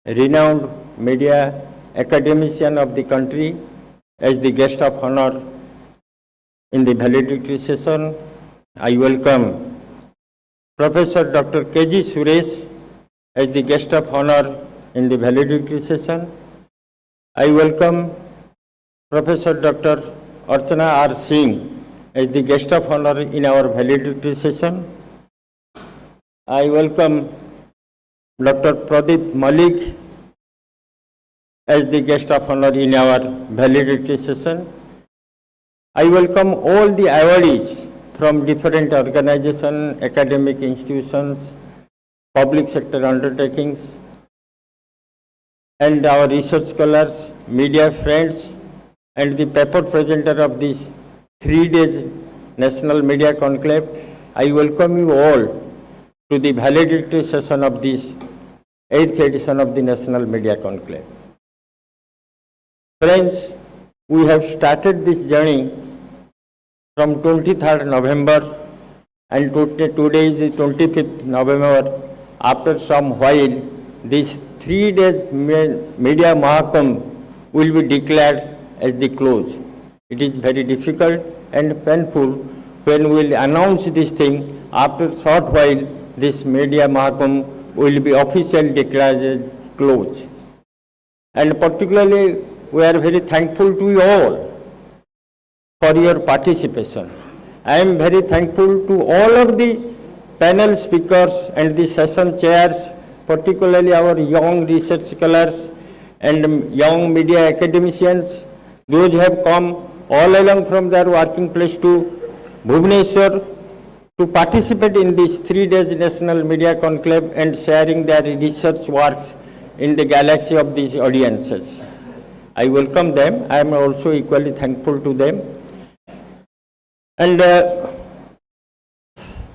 renowned media academician of the country, as the guest of honor in the valedictory session. I welcome Professor Dr. K.G. Suresh as the guest of honor in the valedictory session. I welcome Professor Dr. Archana R. Singh as the guest of honor in our valedictory session. I welcome Dr. Pradeep Malik as the guest of honor in our valedictory session. I welcome all the awardees from different organizations, academic institutions, public sector undertakings, and our research scholars, media friends, and the paper presenter of this 3 days National Media Conclave. I welcome you all to the valedictory session of this 8th edition of the National Media Conclave. Friends, we have started this journey from 23rd November and today is the 25th November. After some while, this 3 days Media Mahakam will be declared as the close. It is very difficult and painful when we will announce this thing. After short while, this Media Mahakam will be officially declared as close. And particularly, we are very thankful to you all for your participation. I am very thankful to all of the panel speakers and the session chairs, particularly our young research scholars and young media academicians, those who have come all along from their working place to Bhubaneswar to participate in this 3 days National Media Conclave and sharing their research works in the galaxy of these audiences. I welcome them. I am also equally thankful to them. And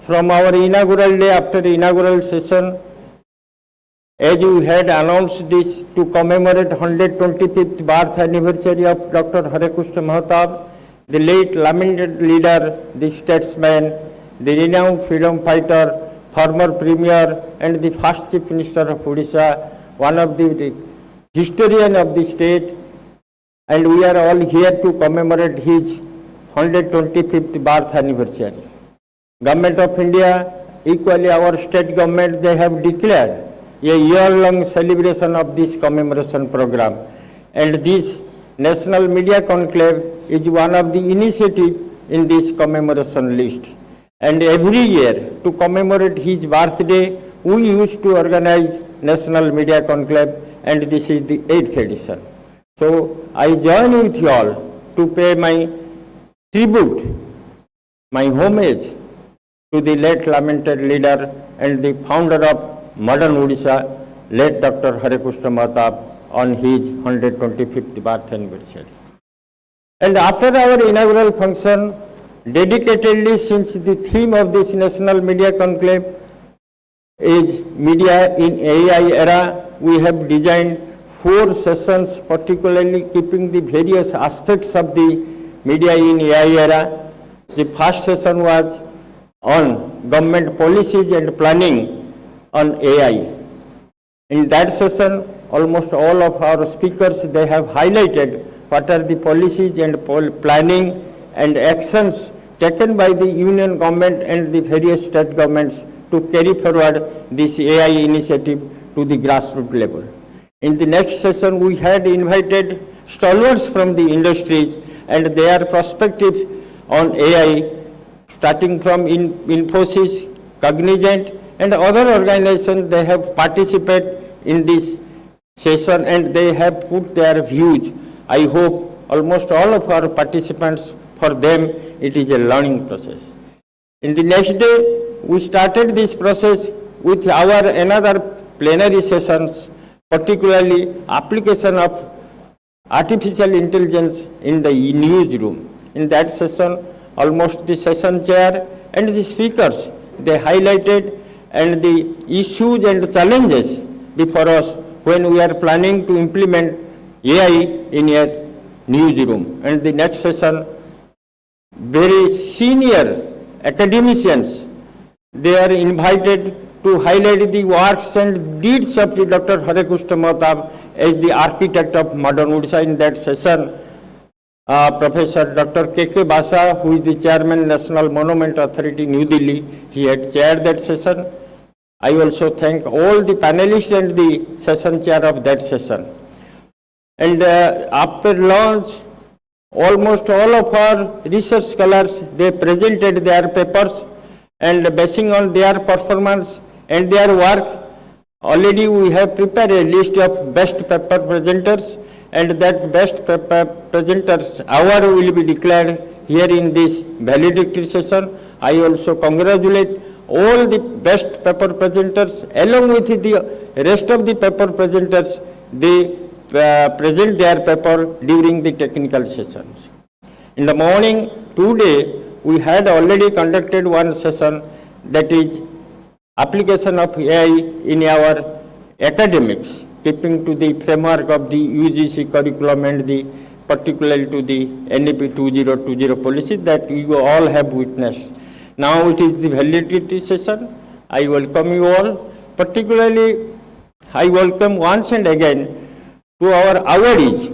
from our inaugural day, after the inaugural session, as you had announced this to commemorate 125th birth anniversary of Dr. Harakrishna Mahatab, the late lamented leader, the statesman, the renowned freedom fighter, former premier and the first chief minister of Odisha, one of the historian of the state, and we are all here to commemorate his 125th birth anniversary. Government of India, equally our state government, they have declared a year-long celebration of this commemoration program. And this National Media Conclave is one of the initiatives in this commemoration list. And every year, to commemorate his birthday, we used to organize National Media Conclave, and this is the 8th edition. So I join with you all to pay my tribute, my homage to the late lamented leader and the founder of modern Odisha, late Dr. Harakrishna Mahatab, on his 125th birth anniversary. And after our inaugural function, dedicatedly, since the theme of this National Media Conclave is Media in AI Era, we have designed 4 sessions, particularly keeping the various aspects of the Media in AI Era. The first session was on government policies and planning on AI. In that session, almost all of our speakers, they have highlighted what are the policies and planning and actions taken by the union government and the various state governments to carry forward this AI initiative to the grassroots level. In the next session, we had invited stalwarts from the industries and their perspective on AI, starting from Infosys, Cognizant, and other organizations. They have participated in this session and they have put their views. I hope almost all of our participants, for them, it is a learning process. In the next day, we started this process with our another plenary sessions, particularly application of artificial intelligence in the newsroom. In that session, almost the session chair and the speakers, they highlighted and the issues and challenges before us when we are planning to implement AI in a newsroom. And the next session, very senior academicians, they are invited to highlight the works and deeds of the Dr. Harekrishna Mahatab as the architect of modern Odisha. In that session, Professor Dr. K.K. Basa, who is the Chairman, National Monument Authority, New Delhi, he had chaired that session. I also thank all the panelists and the session chair of that session. And after launch, almost all of our research scholars, they presented their papers, and basing on their performance and their work, already we have prepared a list of best paper presenters, and that best paper presenters award will be declared here in this valedictory session. I also congratulate all the best paper presenters along with the rest of the paper presenters. They present their paper during the technical sessions. In the morning today, we had already conducted one session, that is application of AI in our academics, keeping to the framework of the UGC curriculum and the particularly to the NEP 2020 policy that you all have witnessed. Now it is the validity session. I welcome you all. Particularly, I welcome once and again to our awardees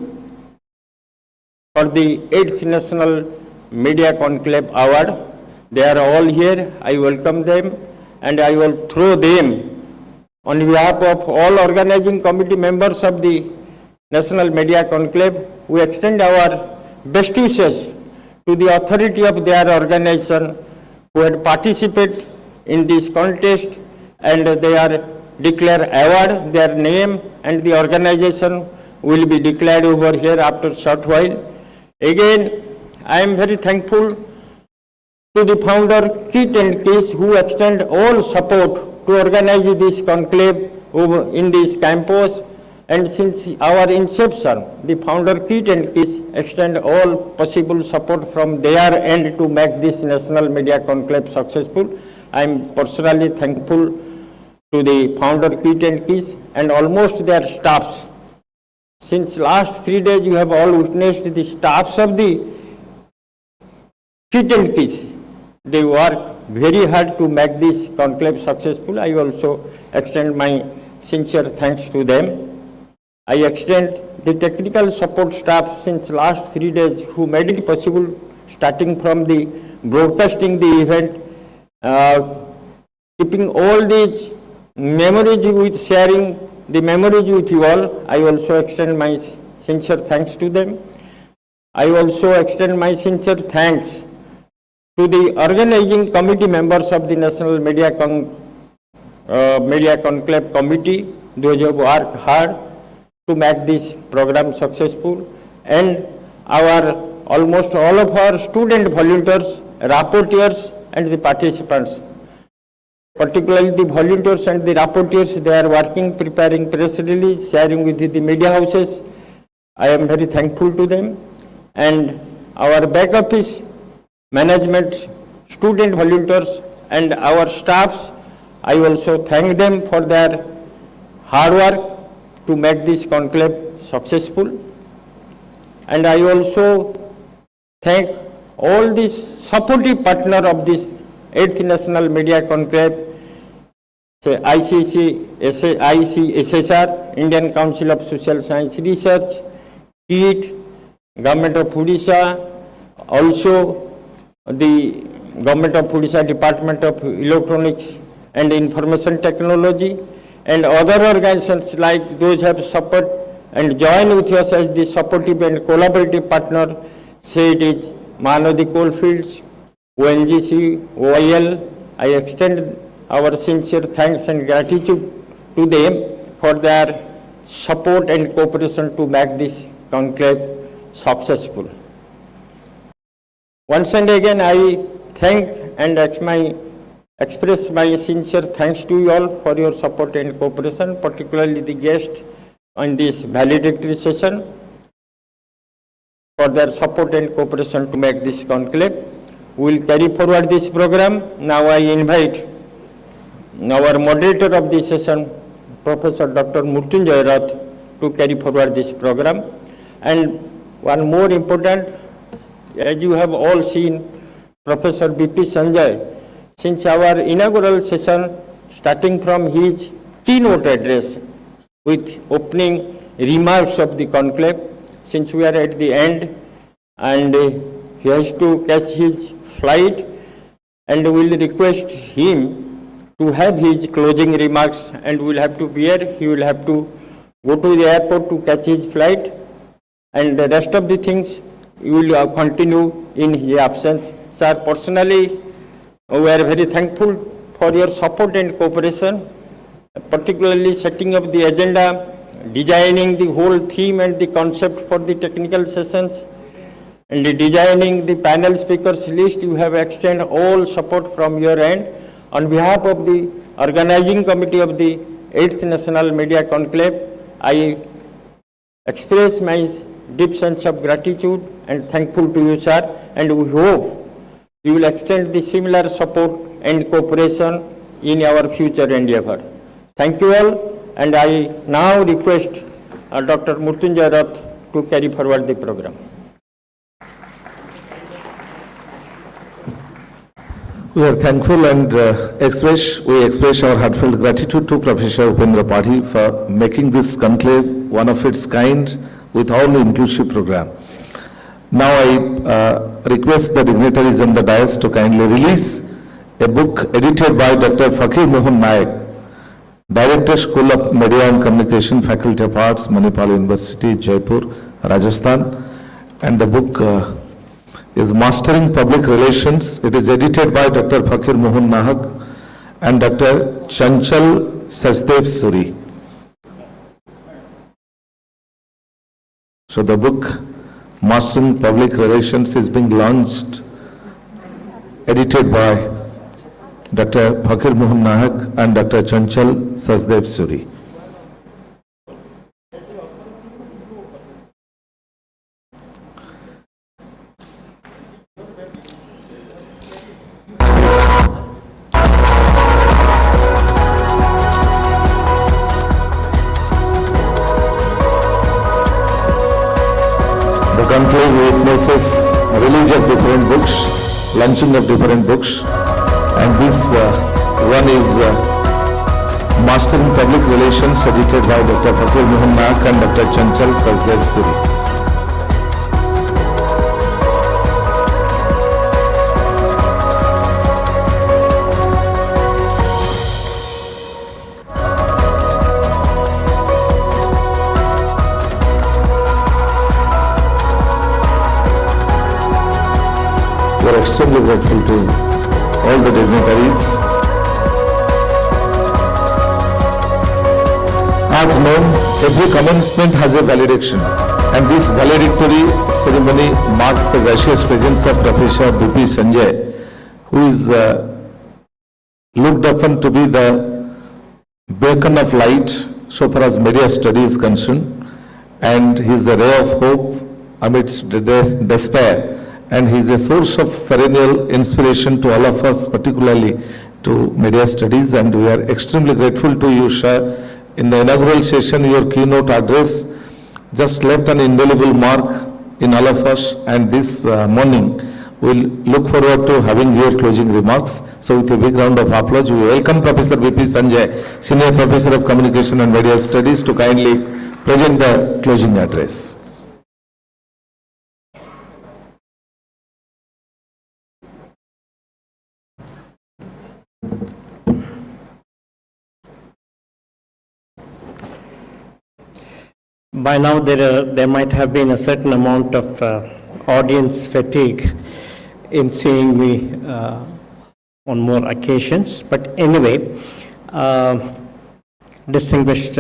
for the 8th National Media Conclave Award. They are all here. I welcome them, and I will throw them on behalf of all organizing committee members of the National Media Conclave. We extend our best wishes to the authority of their organization who had participated in this contest, and they are declared award. Their name and the organization will be declared over here after a short while. Again, I am very thankful to the founder Kit and Kiss, who extend all support to organize this conclave over in this campus. And since our inception, the founder Kit and Kiss extend all possible support from their end to make this National Media Conclave successful. I am personally thankful to the founder Kit and Kiss and almost their staffs. Since last 3 days, you have all witnessed the staffs of the Kit and Kiss. They work very hard to make this conclave successful. I also extend my sincere thanks to them. I extend the technical support staff since last 3 days who made it possible, starting from the broadcasting the event, keeping all these memories with sharing the memories with you all. I also extend my sincere thanks to them. I also extend my sincere thanks to the organizing committee members of the National Media Conclave Committee. Those who have worked hard to make this program successful, and our almost all of our student volunteers, rapporteurs and the participants. Particularly the volunteers and the rapporteurs, they are working, preparing press release, sharing with the media houses. I am very thankful to them. And our back office management, student volunteers and our staffs, I also thank them for their hard work to make this conclave successful. And I also thank all these supportive partners of this 8th National Media Conclave, ICSSR, Indian Council of Social Science Research, KIT, Government of Odisha, also the Government of Odisha Department of Electronics and Information Technology, and other organizations like those have support and join with us as the supportive and collaborative partner. Say it is Mahanadi Coalfields, ONGC, OIL. I extend our sincere thanks and gratitude to them for their support and cooperation to make this conclave successful. Once and again, I thank and express my sincere thanks to you all for your support and cooperation, particularly the guests on this valedictory session for their support and cooperation to make this conclave. We will carry forward this program. Now I invite our moderator of this session, Professor Dr. Murtyunjay Rath, to carry forward this program. And one more important, as you have all seen, Professor B.P. Sanjay, since our inaugural session starting from his keynote address with opening remarks of the conclave, since we are at the end and he has to catch his flight, and we will request him to have his closing remarks, and will have to bear, he will have to go to the airport to catch his flight, and the rest of the things we will continue in his absence. Sir, personally, we are very thankful for your support and cooperation, particularly setting up the agenda, designing the whole theme and the concept for the technical sessions, and designing the panel speakers list. You have extended all support from your end. On behalf of the organizing committee of the 8th National Media Conclave, I express my deep sense of gratitude and thankful to you, sir, and we hope we will extend the similar support and cooperation in our future endeavor. Thank you all, and I now request Dr. Murtunjay Rath to carry forward the program. We are thankful and we express our heartfelt gratitude to Professor Upendra Patil for making this conclave one of its kind with all inclusive program. Now I request the dignitaries on the dais to kindly release a book edited by Dr. Fakir Mohan Naik, Director, School of Media and Communication, Faculty of Arts, Manipal University, Jaipur, Rajasthan, and the book is Mastering Public Relations. It is edited by Dr. Fakir Mohan Nahak and Dr. Chanchal Sachdev Suri. So the book Mastering Public Relations is being launched, edited by Dr. Fakir Mohan Nahak and Dr. Chanchal Sachdev Suri. The conclave witnesses release of different books, launching of different books, and this one is Mastering Public Relations, edited by Dr. Fakir Mohan Naik and Dr. Chanchal Sachdev Suri. We are extremely grateful to all the dignitaries. As known, every commencement has a valediction, and this valedictory ceremony marks the gracious presence of Professor B.P. Sanjay, who is looked upon to be the beacon of light so far as media study is concerned, and he is a ray of hope amidst despair. And he is a source of perennial inspiration to all of us, particularly to media studies, and we are extremely grateful to you, sir. In the inaugural session, your keynote address just left an indelible mark in all of us, and this morning we'll look forward to having your closing remarks. So with a big round of applause, we welcome Professor B.P. Sanjay, Senior Professor of Communication and Media Studies, to kindly present the closing address. By now there might have been a certain amount of audience fatigue in seeing me on more occasions. But anyway, distinguished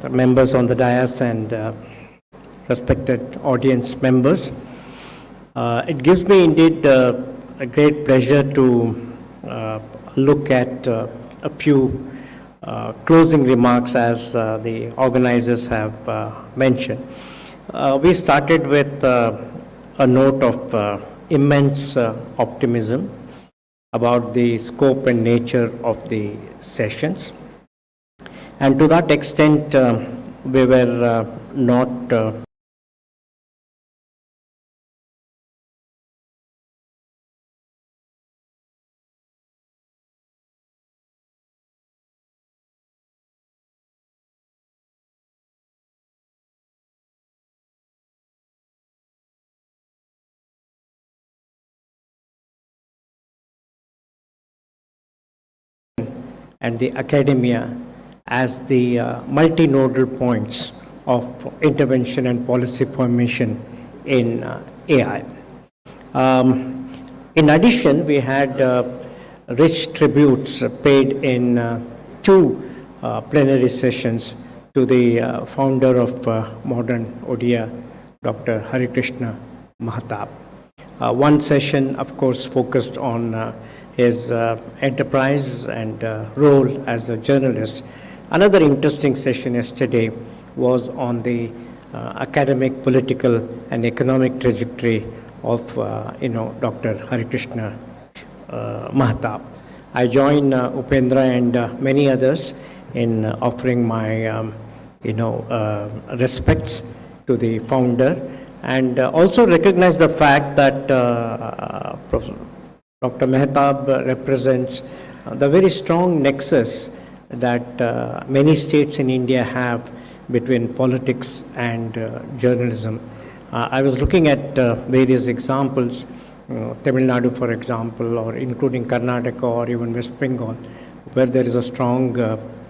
members on the dais and respected audience members, it gives me indeed a great pleasure to look at a few closing remarks as the organizers have mentioned. We started with a note of immense optimism about the scope and nature of the sessions. And to that extent, we were not and the academia as the multinodal points of intervention and policy formation in AI. In addition, we had rich tributes paid in two plenary sessions to the founder of modern Odia, Dr. Harikrishna Mahatab. One session, of course, focused on his enterprise and role as a journalist. Another interesting session yesterday was on the academic, political, and economic trajectory of, Dr. Harikrishna Mahatab. I join Upendra and many others in offering my, respects to the founder, and also recognize the fact that Dr. Mahatab represents the very strong nexus that many states in India have between politics and journalism. I was looking at various examples, Tamil Nadu, for example, or including Karnataka or even West Bengal, where there is a strong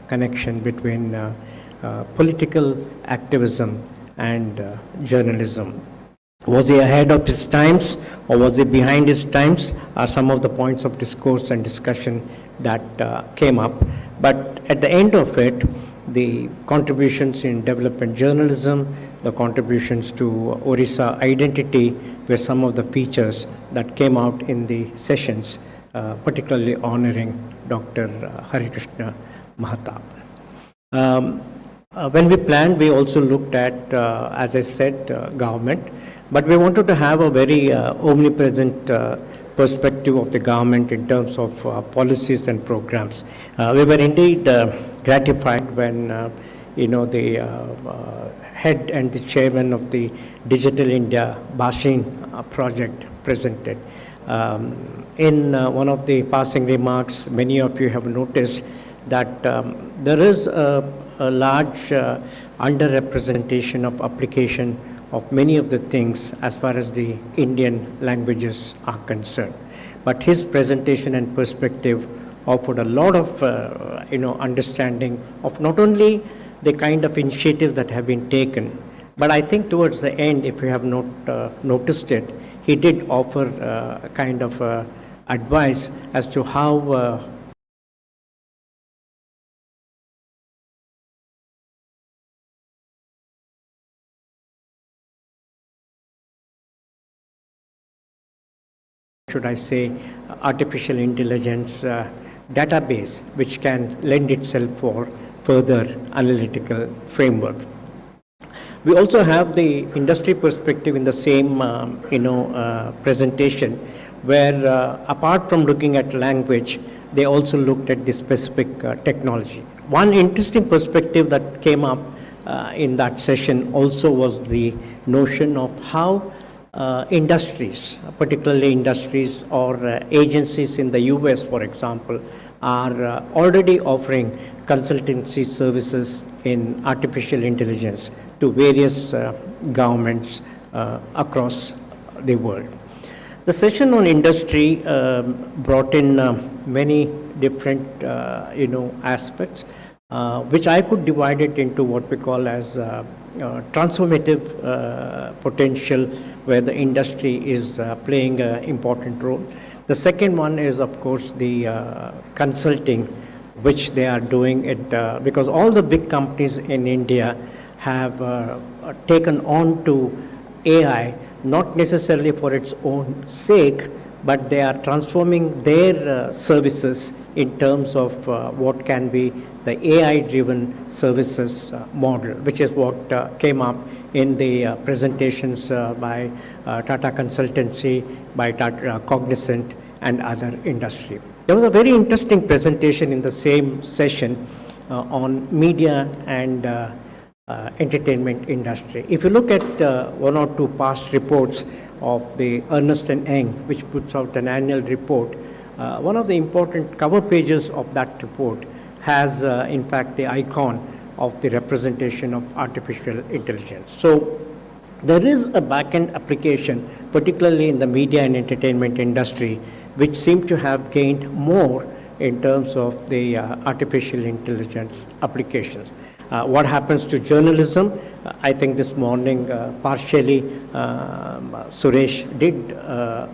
connection between political activism and journalism. Was he ahead of his times or was he behind his times are some of the points of discourse and discussion that came up. But at the end of it, the contributions in development journalism, the contributions to Orissa identity were some of the features that came out in the sessions, particularly honoring Dr. Harikrishna Mahatab. When we planned, we also looked at, as I said, government, but we wanted to have a very omnipresent perspective of the government in terms of policies and programs. We were indeed gratified when, the head and the chairman of the Digital India Bashin project presented. In one of the passing remarks, many of you have noticed that there is a large underrepresentation of application of many of the things as far as the Indian languages are concerned. But his presentation and perspective offered a lot of, understanding of not only the kind of initiatives that have been taken, but I think towards the end, if you have not noticed it, he did offer a kind of advice as to how should I say, artificial intelligence database, which can lend itself for further analytical framework. We also have the industry perspective in the same, presentation, where apart from looking at language, they also looked at the specific technology. One interesting perspective that came up in that session also was the notion of how industries, particularly industries or agencies in the US, for example, are already offering consultancy services in artificial intelligence to various governments across the world. The session on industry brought in many different, aspects, which I could divide it into what we call as transformative potential, where the industry is playing an important role. The second one is, of course, the consulting, which they are doing it, because all the big companies in India have taken on to AI, not necessarily for its own sake, but they are transforming their services in terms of what can be the AI-driven services model, which is what came up in the presentations by Tata Consultancy, by Tata Cognizant, and other industry. There was a very interesting presentation in the same session on media and entertainment industry. If you look at one or two past reports of the Ernst & Young, which puts out an annual report, one of the important cover pages of that report has, in fact, the icon of the representation of artificial intelligence. So there is a back-end application, particularly in the media and entertainment industry, which seem to have gained more in terms of the artificial intelligence applications. What happens to journalism? I think this morning, partially, Suresh did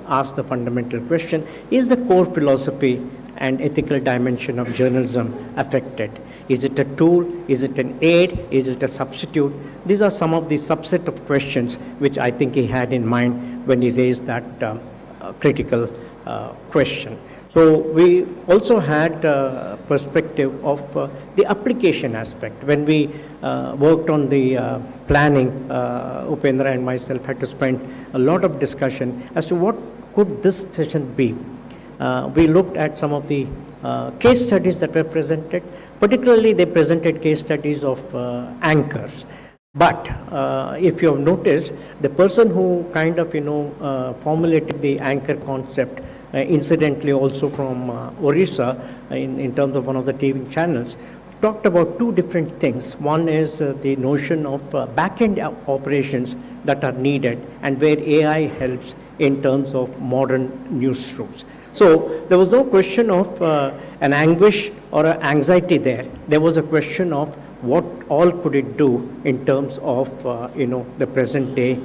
ask the fundamental question, is the core philosophy and ethical dimension of journalism affected? Is it a tool? Is it an aid? Is it a substitute? These are some of the subset of questions which I think he had in mind when he raised that critical question. So we also had perspective of the application aspect. When we worked on the planning, Upendra and myself had to spend a lot of discussion as to what could this session be. We looked at some of the case studies that were presented. Particularly, they presented case studies of anchors. But if you have noticed, the person who kind of, formulated the anchor concept, incidentally also from Orissa, in terms of one of the TV channels, talked about two different things. One is the notion of back-end operations that are needed and where AI helps in terms of modern newsrooms. So there was no question of an anguish or an anxiety there. There was a question of what all could it do in terms of, the present day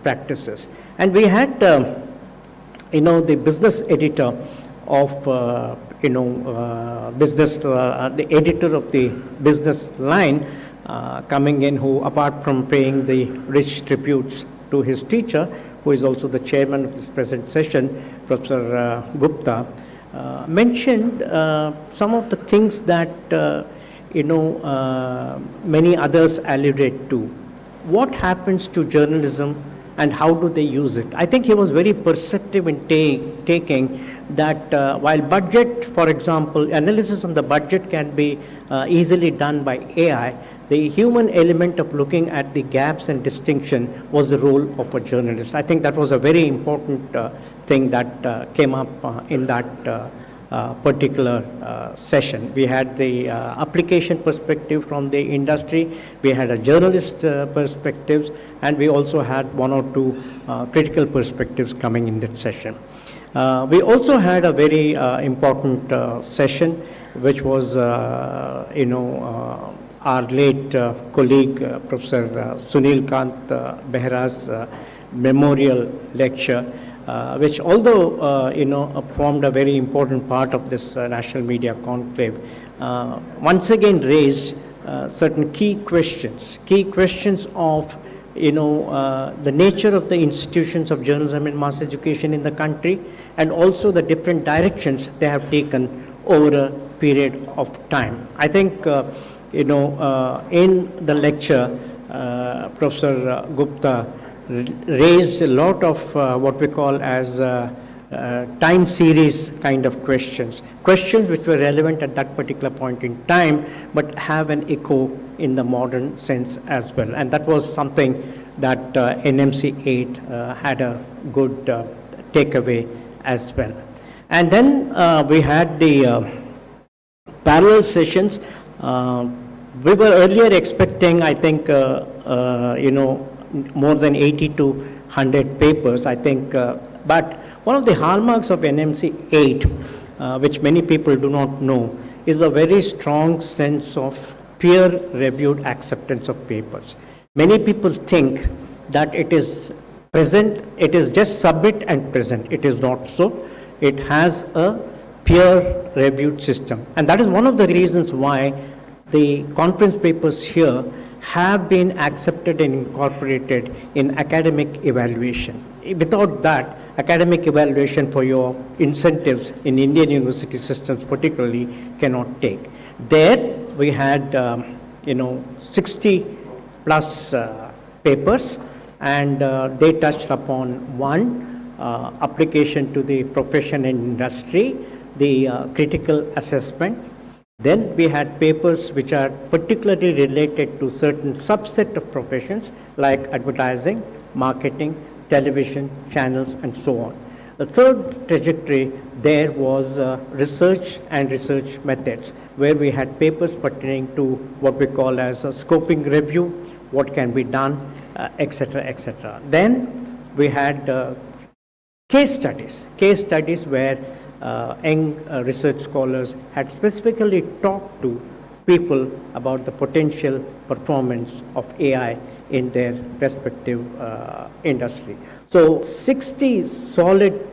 practices. And we had, the business editor of, the editor of the business line coming in, who apart from paying the rich tributes to his teacher, who is also the chairman of this present session, Professor Gupta, mentioned some of the things that, many others alluded to. What happens to journalism and how do they use it? I think he was very perceptive in taking that while budget, for example, analysis on the budget can be easily done by AI, the human element of looking at the gaps and distinction was the role of a journalist. I think that was a very important thing that came up in that particular session. We had the application perspective from the industry, we had a journalist perspectives, and we also had one or two critical perspectives coming in that session. We also had a very important session, which was, our late colleague, Professor Sunil Kant Behra's memorial lecture, which although, formed a very important part of this National Media Conclave, once again raised certain key questions of, the nature of the institutions of journalism and mass education in the country, and also the different directions they have taken over a period of time. I think, in the lecture, Professor Gupta raised a lot of what we call as time series kind of questions which were relevant at that particular point in time, but have an echo in the modern sense as well. And that was something that NMC 8 had a good takeaway as well. And then we had the parallel sessions. We were earlier expecting, I think, more than 80 to 100 papers, I think. But one of the hallmarks of NMC 8, which many people do not know, is a very strong sense of peer-reviewed acceptance of papers. Many people think that it is present, it is just submit and present. It is not so. It has a peer-reviewed system. And that is one of the reasons why the conference papers here have been accepted and incorporated in academic evaluation. Without that, academic evaluation for your incentives in Indian university systems particularly cannot take. There we had 60 plus papers, and they touched upon one, application to the profession and industry, the critical assessment. Then we had papers which are particularly related to certain subset of professions like advertising, marketing, television, channels, and so on. The third trajectory there was research and research methods, where we had papers pertaining to what we call as a scoping review, what can be done, etc., etc. Then we had case studies where young research scholars had specifically talked to people about the potential performance of AI in their respective industry. So 60 solid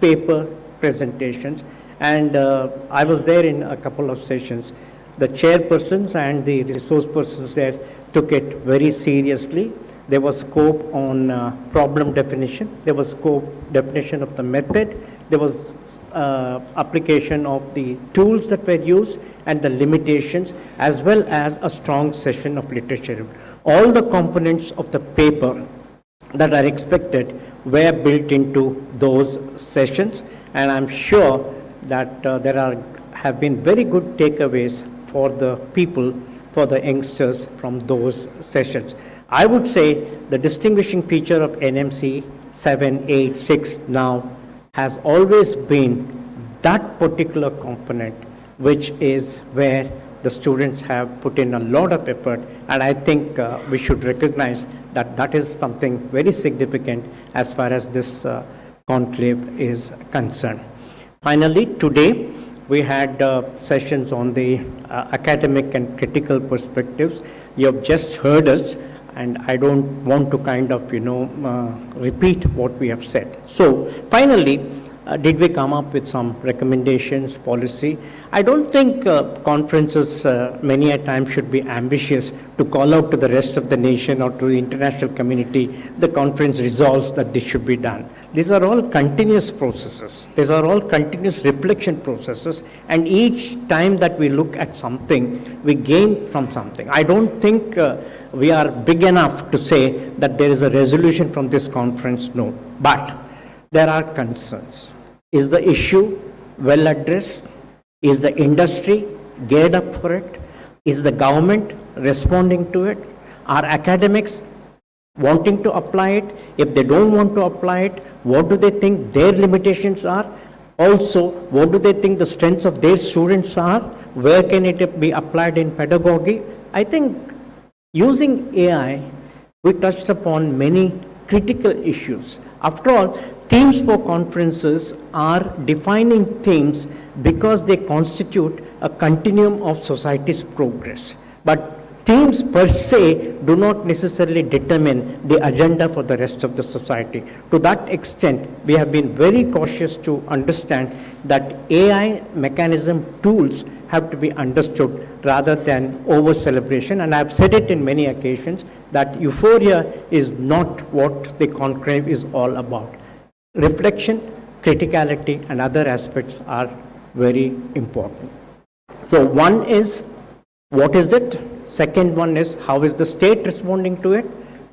paper presentations, and I was there in a couple of sessions. The chairpersons and the resource persons there took it very seriously. There was scope on problem definition. There was scope definition of the method. There was application of the tools that were used and the limitations, as well as a strong session of literature. All the components of the paper that are expected were built into those sessions, and I'm sure that have been very good takeaways for the people, for the youngsters from those sessions. I would say the distinguishing feature of NMC 786 now has always been that particular component, which is where the students have put in a lot of effort, and I think we should recognize that that is something very significant as far as this conclave is concerned. Finally, today we had sessions on the academic and critical perspectives. You have just heard us, and I don't want to kind of, repeat what we have said. So finally, did we come up with some recommendations, policy? I don't think conferences many a time should be ambitious to call out to the rest of the nation or to the international community. The conference resolves that this should be done. These are all continuous processes. These are all continuous reflection processes. And each time that we look at something, we gain from something. I don't think we are big enough to say that there is a resolution from this conference, no. But there are concerns. Is the issue well addressed? Is the industry geared up for it? Is the government responding to it? Are academics wanting to apply it? If they don't want to apply it, what do they think their limitations are? Also, what do they think the strengths of their students are? Where can it be applied in pedagogy? I think using AI, we touched upon many critical issues. After all, themes for conferences are defining themes because they constitute a continuum of society's progress. But themes per se do not necessarily determine the agenda for the rest of the society. To that extent, we have been very cautious to understand that AI mechanism tools have to be understood rather than over-celebration. And I've said it in many occasions that euphoria is not what the conclave is all about. Reflection, criticality, and other aspects are very important. So one is, what is it? Second one is, how is the state responding to it?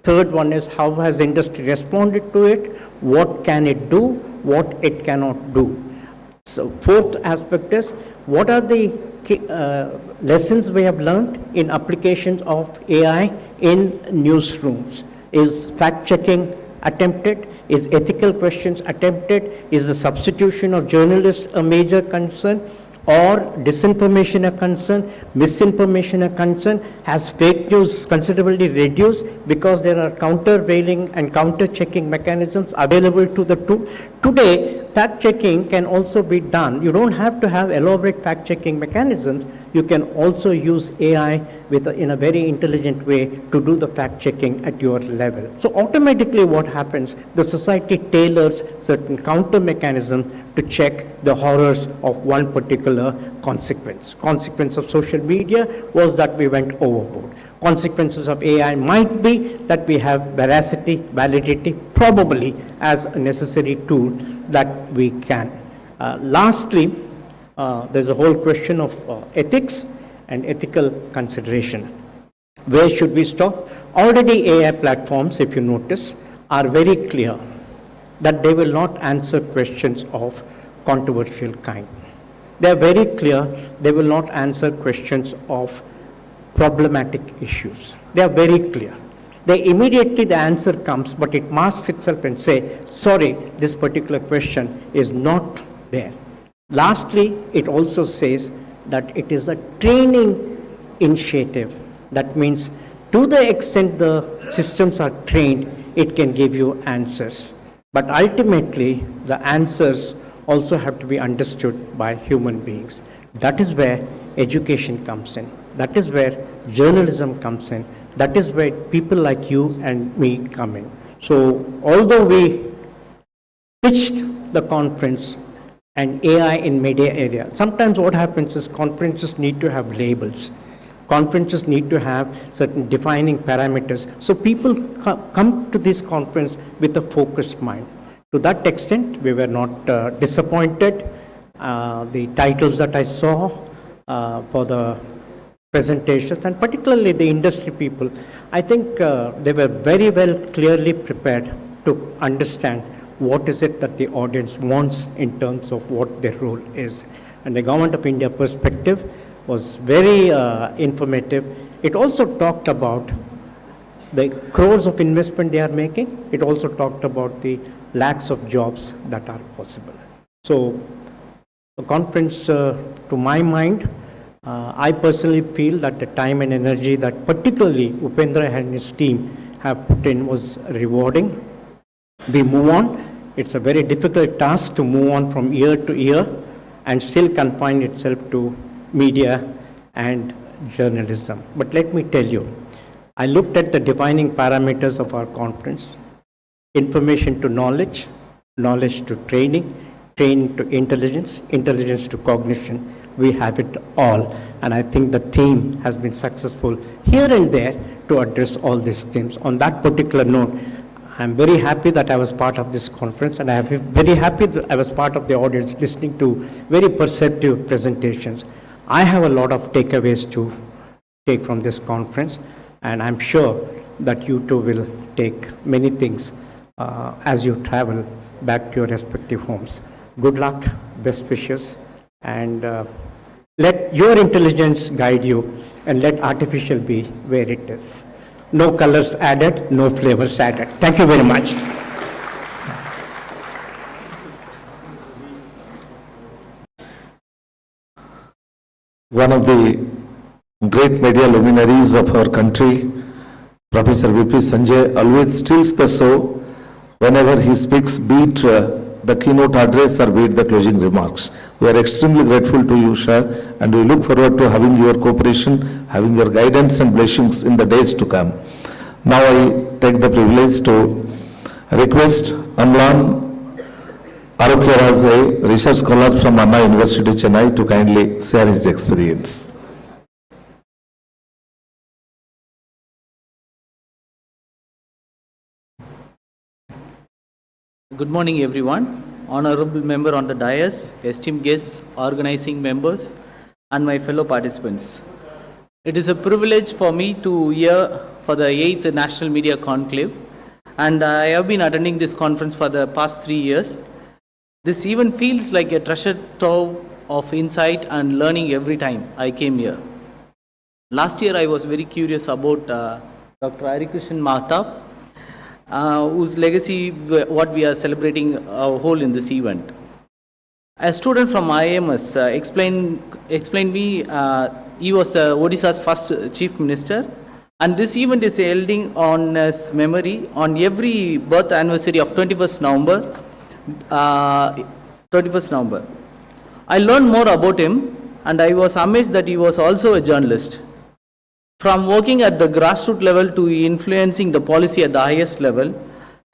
Third one is, how has industry responded to it? What can it do? What it cannot do? So fourth aspect is, what are the lessons we have learned in applications of AI in newsrooms? Is fact-checking attempted? Is ethical questions attempted? Is the substitution of journalists a major concern? Or disinformation a concern, misinformation a concern? Has fake news considerably reduced because there are countervailing and counter-checking mechanisms available to the tool? Today, fact-checking can also be done. You don't have to have elaborate fact-checking mechanisms. You can also use AI in a very intelligent way to do the fact-checking at your level. So automatically what happens, the society tailors certain counter mechanisms to check the horrors of one particular consequence. Consequence of social media was that we went overboard. Consequences of AI might be that we have veracity, validity, probably as a necessary tool that we can. Lastly, there's a whole question of ethics and ethical consideration. Where should we stop? Already AI platforms, if you notice, are very clear that they will not answer questions of controversial kind. They are very clear they will not answer questions of problematic issues. They are very clear. Immediately the answer comes, but it masks itself and say, sorry, this particular question is not there. Lastly, it also says that it is a training initiative. That means to the extent the systems are trained, it can give you answers. But ultimately, the answers also have to be understood by human beings. That is where education comes in. That is where journalism comes in. That is where people like you and me come in. So although we pitched the conference and AI in media area, sometimes what happens is conferences need to have labels. Conferences need to have certain defining parameters. So people come to this conference with a focused mind. To that extent, we were not disappointed. The titles that I saw for the presentations, and particularly the industry people, I think they were very well clearly prepared to understand what is it that the audience wants in terms of what their role is. And the Government of India perspective was very informative. It also talked about the crores of investment they are making. It also talked about the lakhs of jobs that are possible. So the conference, to my mind, I personally feel that the time and energy that particularly Upendra and his team have put in was rewarding. We move on. It's a very difficult task to move on from year to year and still confine itself to media and journalism. But let me tell you, I looked at the defining parameters of our conference: information to knowledge, knowledge to training, training to intelligence, intelligence to cognition. We have it all. And I think the team has been successful here and there to address all these themes. On that particular note, I'm very happy that I was part of this conference, and I'm very happy that I was part of the audience listening to very perceptive presentations. I have a lot of takeaways to take from this conference, and I'm sure that you too will take many things as you travel back to your respective homes. Good luck, best wishes, and let your intelligence guide you, and let artificial be where it is. No colors added, no flavors added. Thank you very much. One of the great media luminaries of our country, Professor V.P. Sanjay, always steals the show whenever he speaks, be it the keynote address or be it the closing remarks. We are extremely grateful to you, sir, and we look forward to having your cooperation, having your guidance and blessings in the days to come. Now I take the privilege to request Amlan Arokyaraz, a research scholar from Anna University, Chennai, to kindly share his experience. Good morning, everyone. Honorable member on the dais, esteemed guests, organizing members, and my fellow participants. It is a privilege for me to hear for the 8th National Media Conclave, and I have been attending this conference for the past 3 years. This event feels like a treasure trove of insight and learning every time I came here. Last year, I was very curious about Dr. Harikrishnan Mahtab, whose legacy what we are celebrating whole in this event. A student from IMS explained me he was the Odisha's first chief minister, and this event is held on his memory on every birth anniversary of 21st November. I learned more about him, and I was amazed that he was also a journalist. From working at the grassroots level to influencing the policy at the highest level,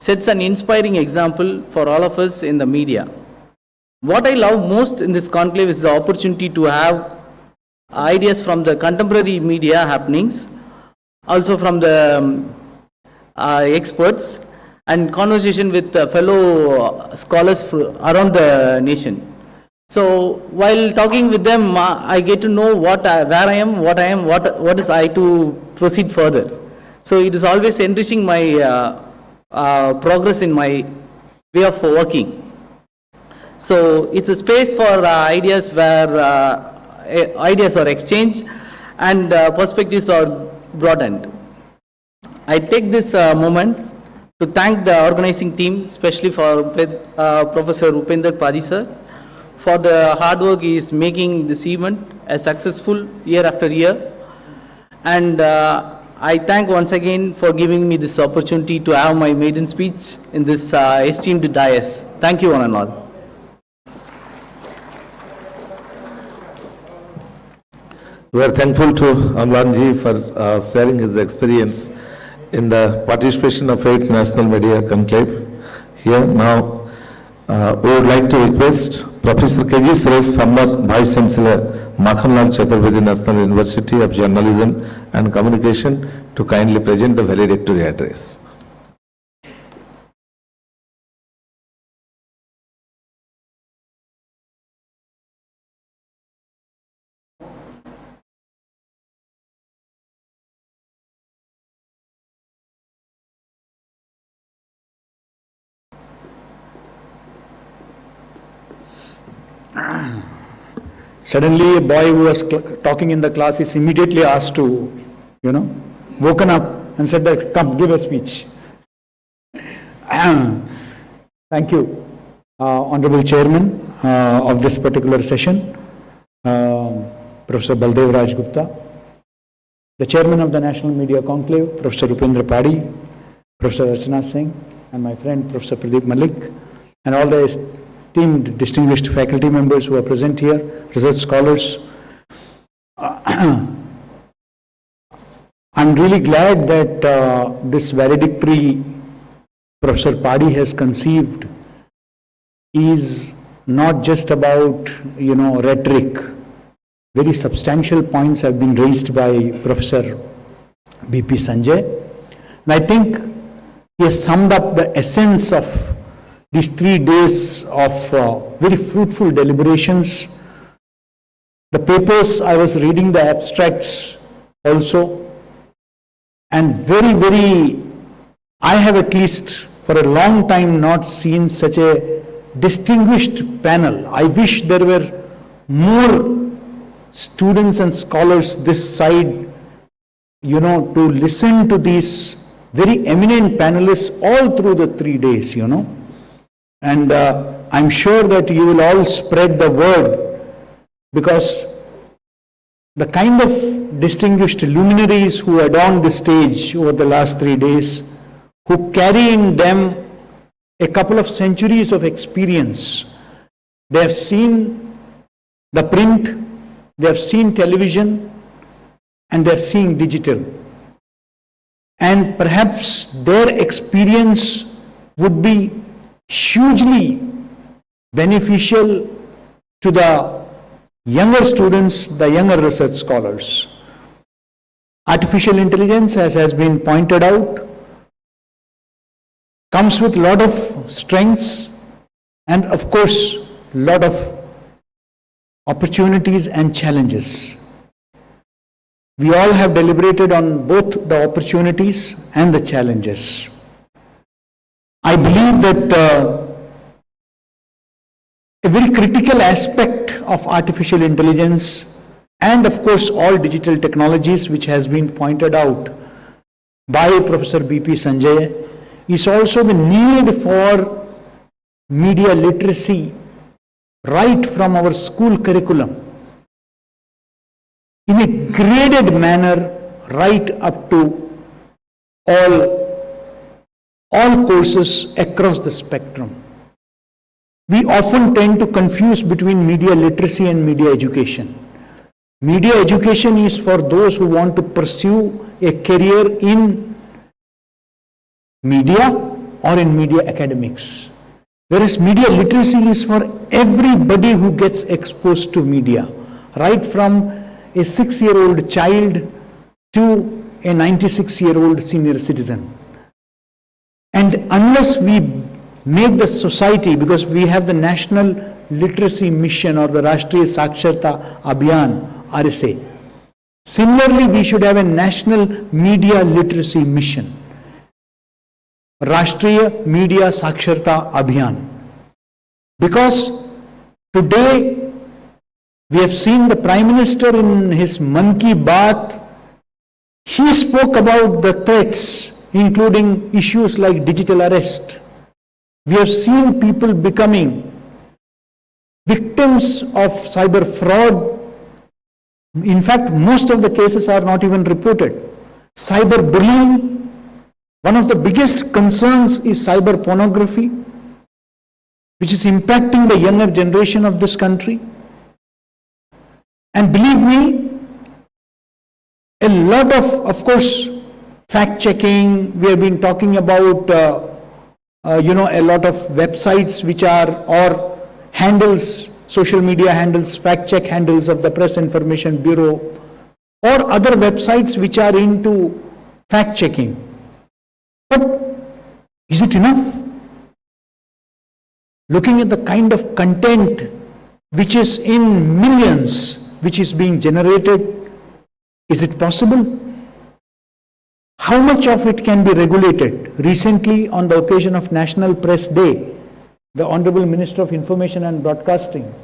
sets an inspiring example for all of us in the media. What I love most in this conclave is the opportunity to have ideas from the contemporary media happenings, also from the experts, and conversation with fellow scholars around the nation. So while talking with them, I get to know where I am, what is I to proceed further. So it is always enriching my progress in my way of working. So it's a space for ideas where ideas are exchanged and perspectives are broadened. I take this moment to thank the organizing team, especially for Professor Upendra Padi sir, for the hard work he is making this event as successful year after year. And I thank once again for giving me this opportunity to have my maiden speech in this esteemed dais. Thank you one and all. We are thankful to Amlanji for sharing his experience in the participation of 8th National Media Conclave. Here now, we would like to request Professor K.G. Suresh, former Vice Chancellor, Makhanlal Chaturvedi National University of Journalism and Communication, to kindly present the valedictory address. Suddenly, a boy who was talking in the class is immediately asked to, woken up and said that, come, give a speech. Thank you, Honorable Chairman of this particular session, Professor Baldev Raj Gupta, the Chairman of the National Media Conclave, Professor Rupendra Padi, Professor Archana Singh, and my friend Professor Pradeep Malik, and all the esteemed distinguished faculty members who are present here, research scholars. I'm really glad that this valedictory Professor Padi has conceived is not just about, rhetoric. Very substantial points have been raised by Professor B.P. Sanjay. And I think he has summed up the essence of these 3 days of very fruitful deliberations. The papers, I was reading the abstracts also, and I have at least for a long time not seen such a distinguished panel. I wish there were more students and scholars this side, to listen to these very eminent panelists all through the 3 days, And I'm sure that you will all spread the word, because the kind of distinguished luminaries who adorned the stage over the last 3 days, who carry in them a couple of centuries of experience. They have seen the print, they have seen television, and they are seeing digital. And perhaps their experience would be hugely beneficial to the younger students, the younger research scholars. Artificial intelligence, as has been pointed out, comes with a lot of strengths and, of course, a lot of opportunities and challenges. We all have deliberated on both the opportunities and the challenges. I believe that a very critical aspect of artificial intelligence and, of course, all digital technologies, which has been pointed out by Professor B.P. Sanjay, is also the need for media literacy right from our school curriculum in a graded manner right up to all courses across the spectrum. We often tend to confuse between media literacy and media education. Media education is for those who want to pursue a career in media or in media academics. Whereas media literacy is for everybody who gets exposed to media, right from a 6-year-old child to a 96-year-old senior citizen. And unless we make the society, because we have the National Literacy Mission or the Rashtriya Saksharta Abhiyan, RSA. Similarly, we should have a National Media Literacy Mission, Rashtriya Media Saksharta Abhiyan. Because today we have seen the Prime Minister in his Mann Ki Baat, he spoke about the threats, including issues like digital arrest. We have seen people becoming victims of cyber fraud. In fact, most of the cases are not even reported. Cyber bullying, one of the biggest concerns is cyber pornography, which is impacting the younger generation of this country. And believe me, A lot of course, fact checking. We have been talking about, a lot of websites which are, or handles, social media handles, fact check handles of the Press Information Bureau, or other websites which are into fact checking. But is it enough? Looking at the kind of content which is in millions, which is being generated, is it possible? How much of it can be regulated? Recently, on the occasion of National Press Day, the Honorable Minister of Information and Broadcasting,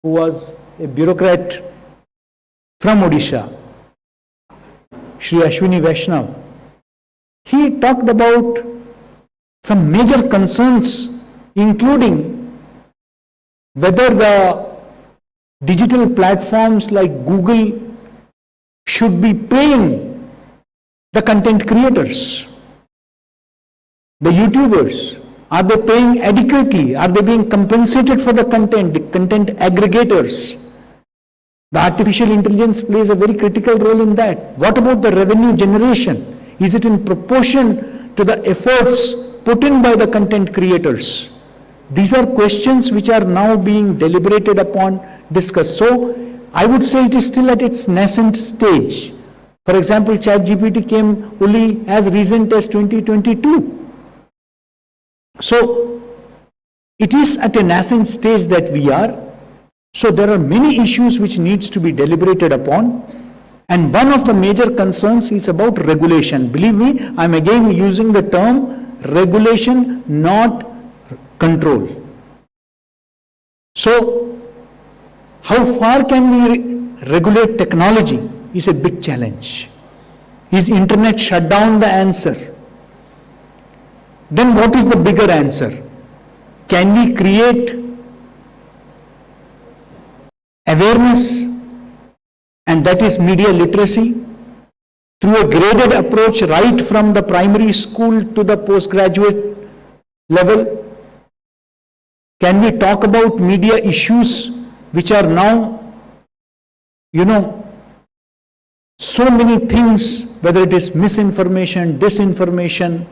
who was a bureaucrat from Odisha, Shri Ashwini Vaishnav, he talked about some major concerns, including whether the digital platforms like Google should be paying the content creators, the YouTubers. Are they paying adequately? Are they being compensated for the content aggregators? The artificial intelligence plays a very critical role in that. What about the revenue generation? Is it in proportion to the efforts put in by the content creators? These are questions which are now being deliberated upon, discussed. So, I would say it is still at its nascent stage. For example, ChatGPT came only as recent as 2022. So, it is at a nascent stage that we are. So, there are many issues which needs to be deliberated upon. And one of the major concerns is about regulation. Believe me, I am again using the term regulation, not control. So, how far can we regulate technology is a big challenge. Is internet shutdown the answer? Then what is the bigger answer? Can we create awareness, and that is media literacy, through a graded approach right from the primary school to the postgraduate level? Can we talk about media issues which are now, so many things, whether it is misinformation, disinformation,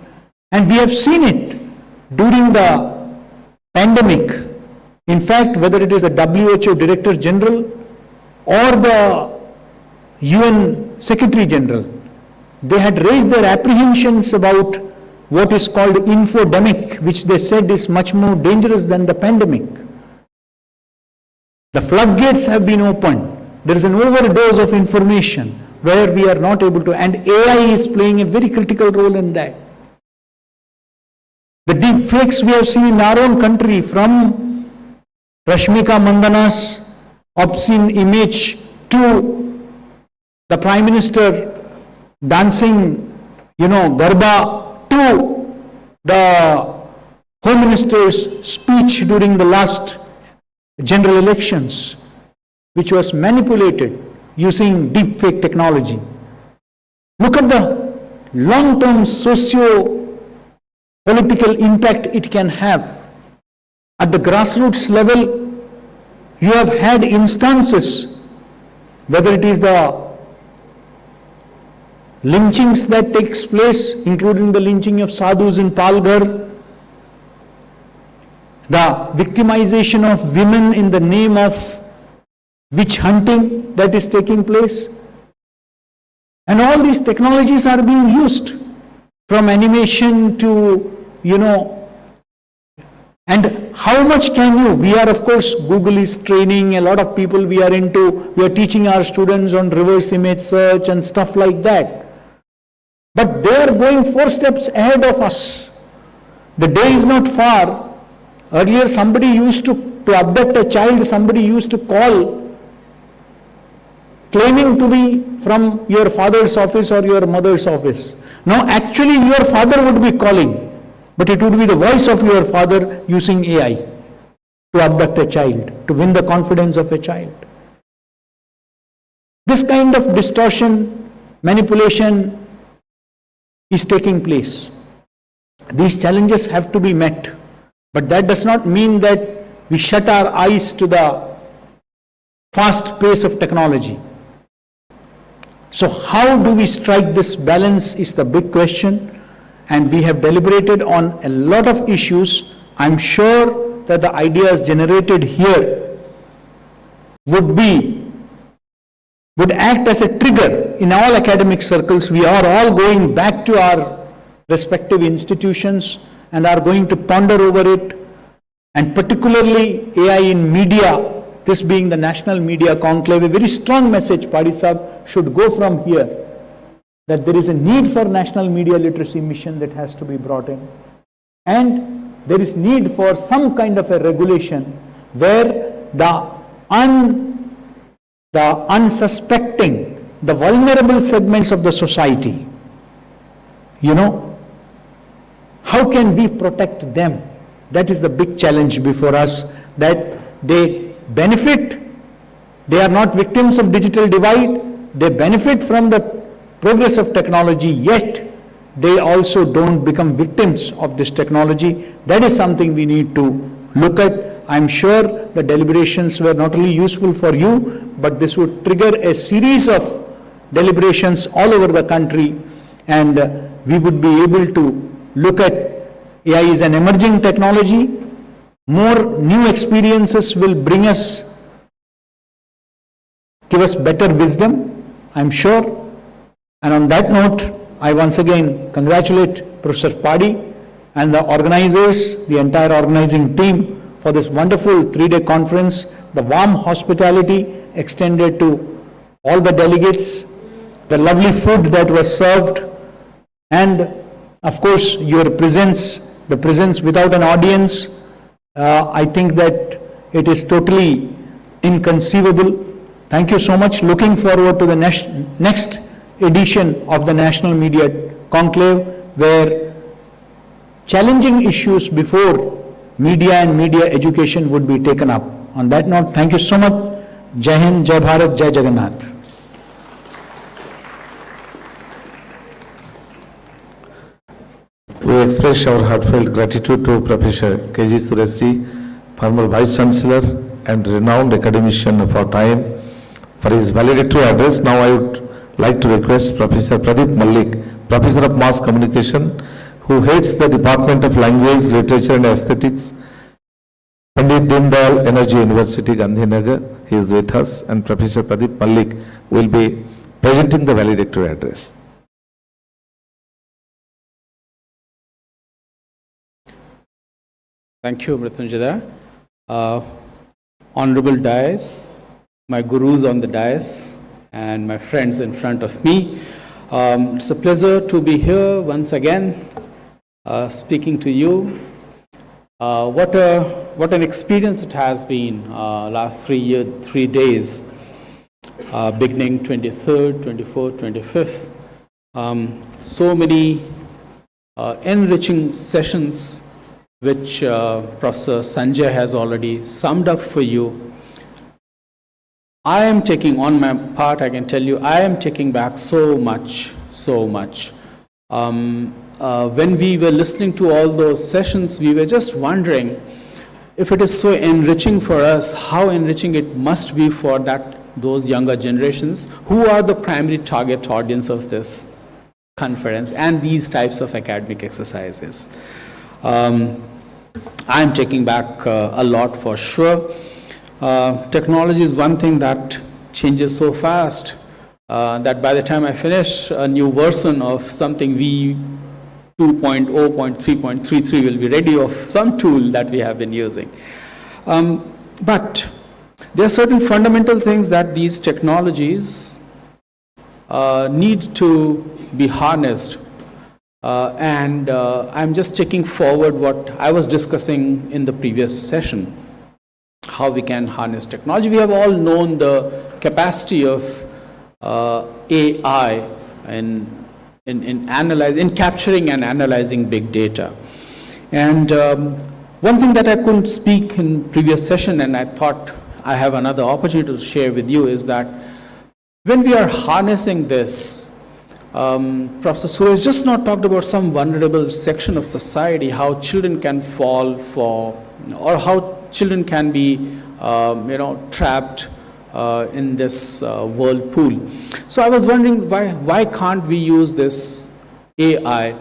and we have seen it during the pandemic. In fact, whether it is the WHO Director General or the UN Secretary General, they had raised their apprehensions about what is called infodemic, which they said is much more dangerous than the pandemic. The floodgates have been opened. There is an overdose of information where we are not able to, and AI is playing a very critical role in that. The deep fakes we have seen in our own country, from Rashmika Mandana's obscene image to the Prime Minister dancing, Garba, to the Home Minister's speech during the last general elections, which was manipulated using deep fake technology. Look at the long-term socio-political impact it can have. At the grassroots level, you have had instances, whether it is the lynchings that takes place, including the lynching of sadhus in Palghar, the victimization of women in the name of witch hunting that is taking place. And all these technologies are being used, from animation to, and how much can we are, of course, Google is training a lot of people, we are teaching our students on reverse image search and stuff like that. But they are going 4 steps ahead of us. The day is not far. Earlier, somebody used to abduct a child, somebody used to call, claiming to be from your father's office or your mother's office. Now, actually, your father would be calling, but it would be the voice of your father using AI to abduct a child, to win the confidence of a child. This kind of distortion, manipulation is taking place. These challenges have to be met, but that does not mean that we shut our eyes to the fast pace of technology. So how do we strike this balance is the big question, and we have deliberated on a lot of issues. I'm sure that the ideas generated here would act as a trigger in all academic circles. We are all going back to our respective institutions and are going to ponder over it, and particularly AI in media, this being the National Media Conclave. A very strong message, Padi Sahab, should go from here, that there is a need for national media literacy mission that has to be brought in, and there is need for some kind of a regulation where the unsuspecting, the vulnerable segments of the society, how can we protect them? That is the big challenge before us, that they benefit, they are not victims of digital divide, they benefit from the progress of technology, yet they also don't become victims of this technology. That is something we need to look at. I'm sure the deliberations were not only useful for you, but this would trigger a series of deliberations all over the country, and we would be able to look at AI is an emerging technology. More new experiences will give us better wisdom, I'm sure. And on that note, I once again congratulate Professor Padi and the organizers, the entire organizing team for this wonderful 3-day conference, the warm hospitality extended to all the delegates, the lovely food that was served, and of course your presence, the presence without an audience. I think that it is totally inconceivable. Thank you so much. Looking forward to the next edition of the National Media Conclave, where challenging issues before media and media education would be taken up. On that note, thank you so much. Jai Hind, Jai Bharat, Jai Jagannath. We express our heartfelt gratitude to Professor K.G. Sureshji, former Vice Chancellor and renowned academician of our time, for his valedictory address. Now I would like to request Professor Pradeep Malik, Professor of Mass Communication, who heads the Department of Language, Literature and Aesthetics, Pandit Dindal Energy University, Gandhinagar. He is with us, and Professor Pradeep Malik will be presenting the valedictory address. Thank you, Mrityunjaya. Honorable dais, my gurus on the dais, and my friends in front of me. It's a pleasure to be here once again, speaking to you. What an experience it has been last 3 days, beginning 23rd, 24th, 25th. So many enriching sessions which Professor Sanjay has already summed up for you. I am taking, on my part, I can tell you, I am taking back so much. When we were listening to all those sessions, we were just wondering, if it is so enriching for us, how enriching it must be for those younger generations who are the primary target audience of this conference and these types of academic exercises. I'm taking back a lot for sure. Technology is one thing that changes so fast that by the time I finish a new version of something, V 2.0.3.33 will be ready of some tool that we have been using. But there are certain fundamental things that these technologies need to be harnessed. And I'm just taking forward what I was discussing in the previous session, how we can harness technology. We have all known the capacity of AI in capturing and analyzing big data. And one thing that I couldn't speak in previous session, and I thought I have another opportunity to share with you, is that when we are harnessing this, Professor Suresh just not talked about some vulnerable section of society, how children can fall for, or how children can be, trapped in this whirlpool. So I was wondering why can't we use this AI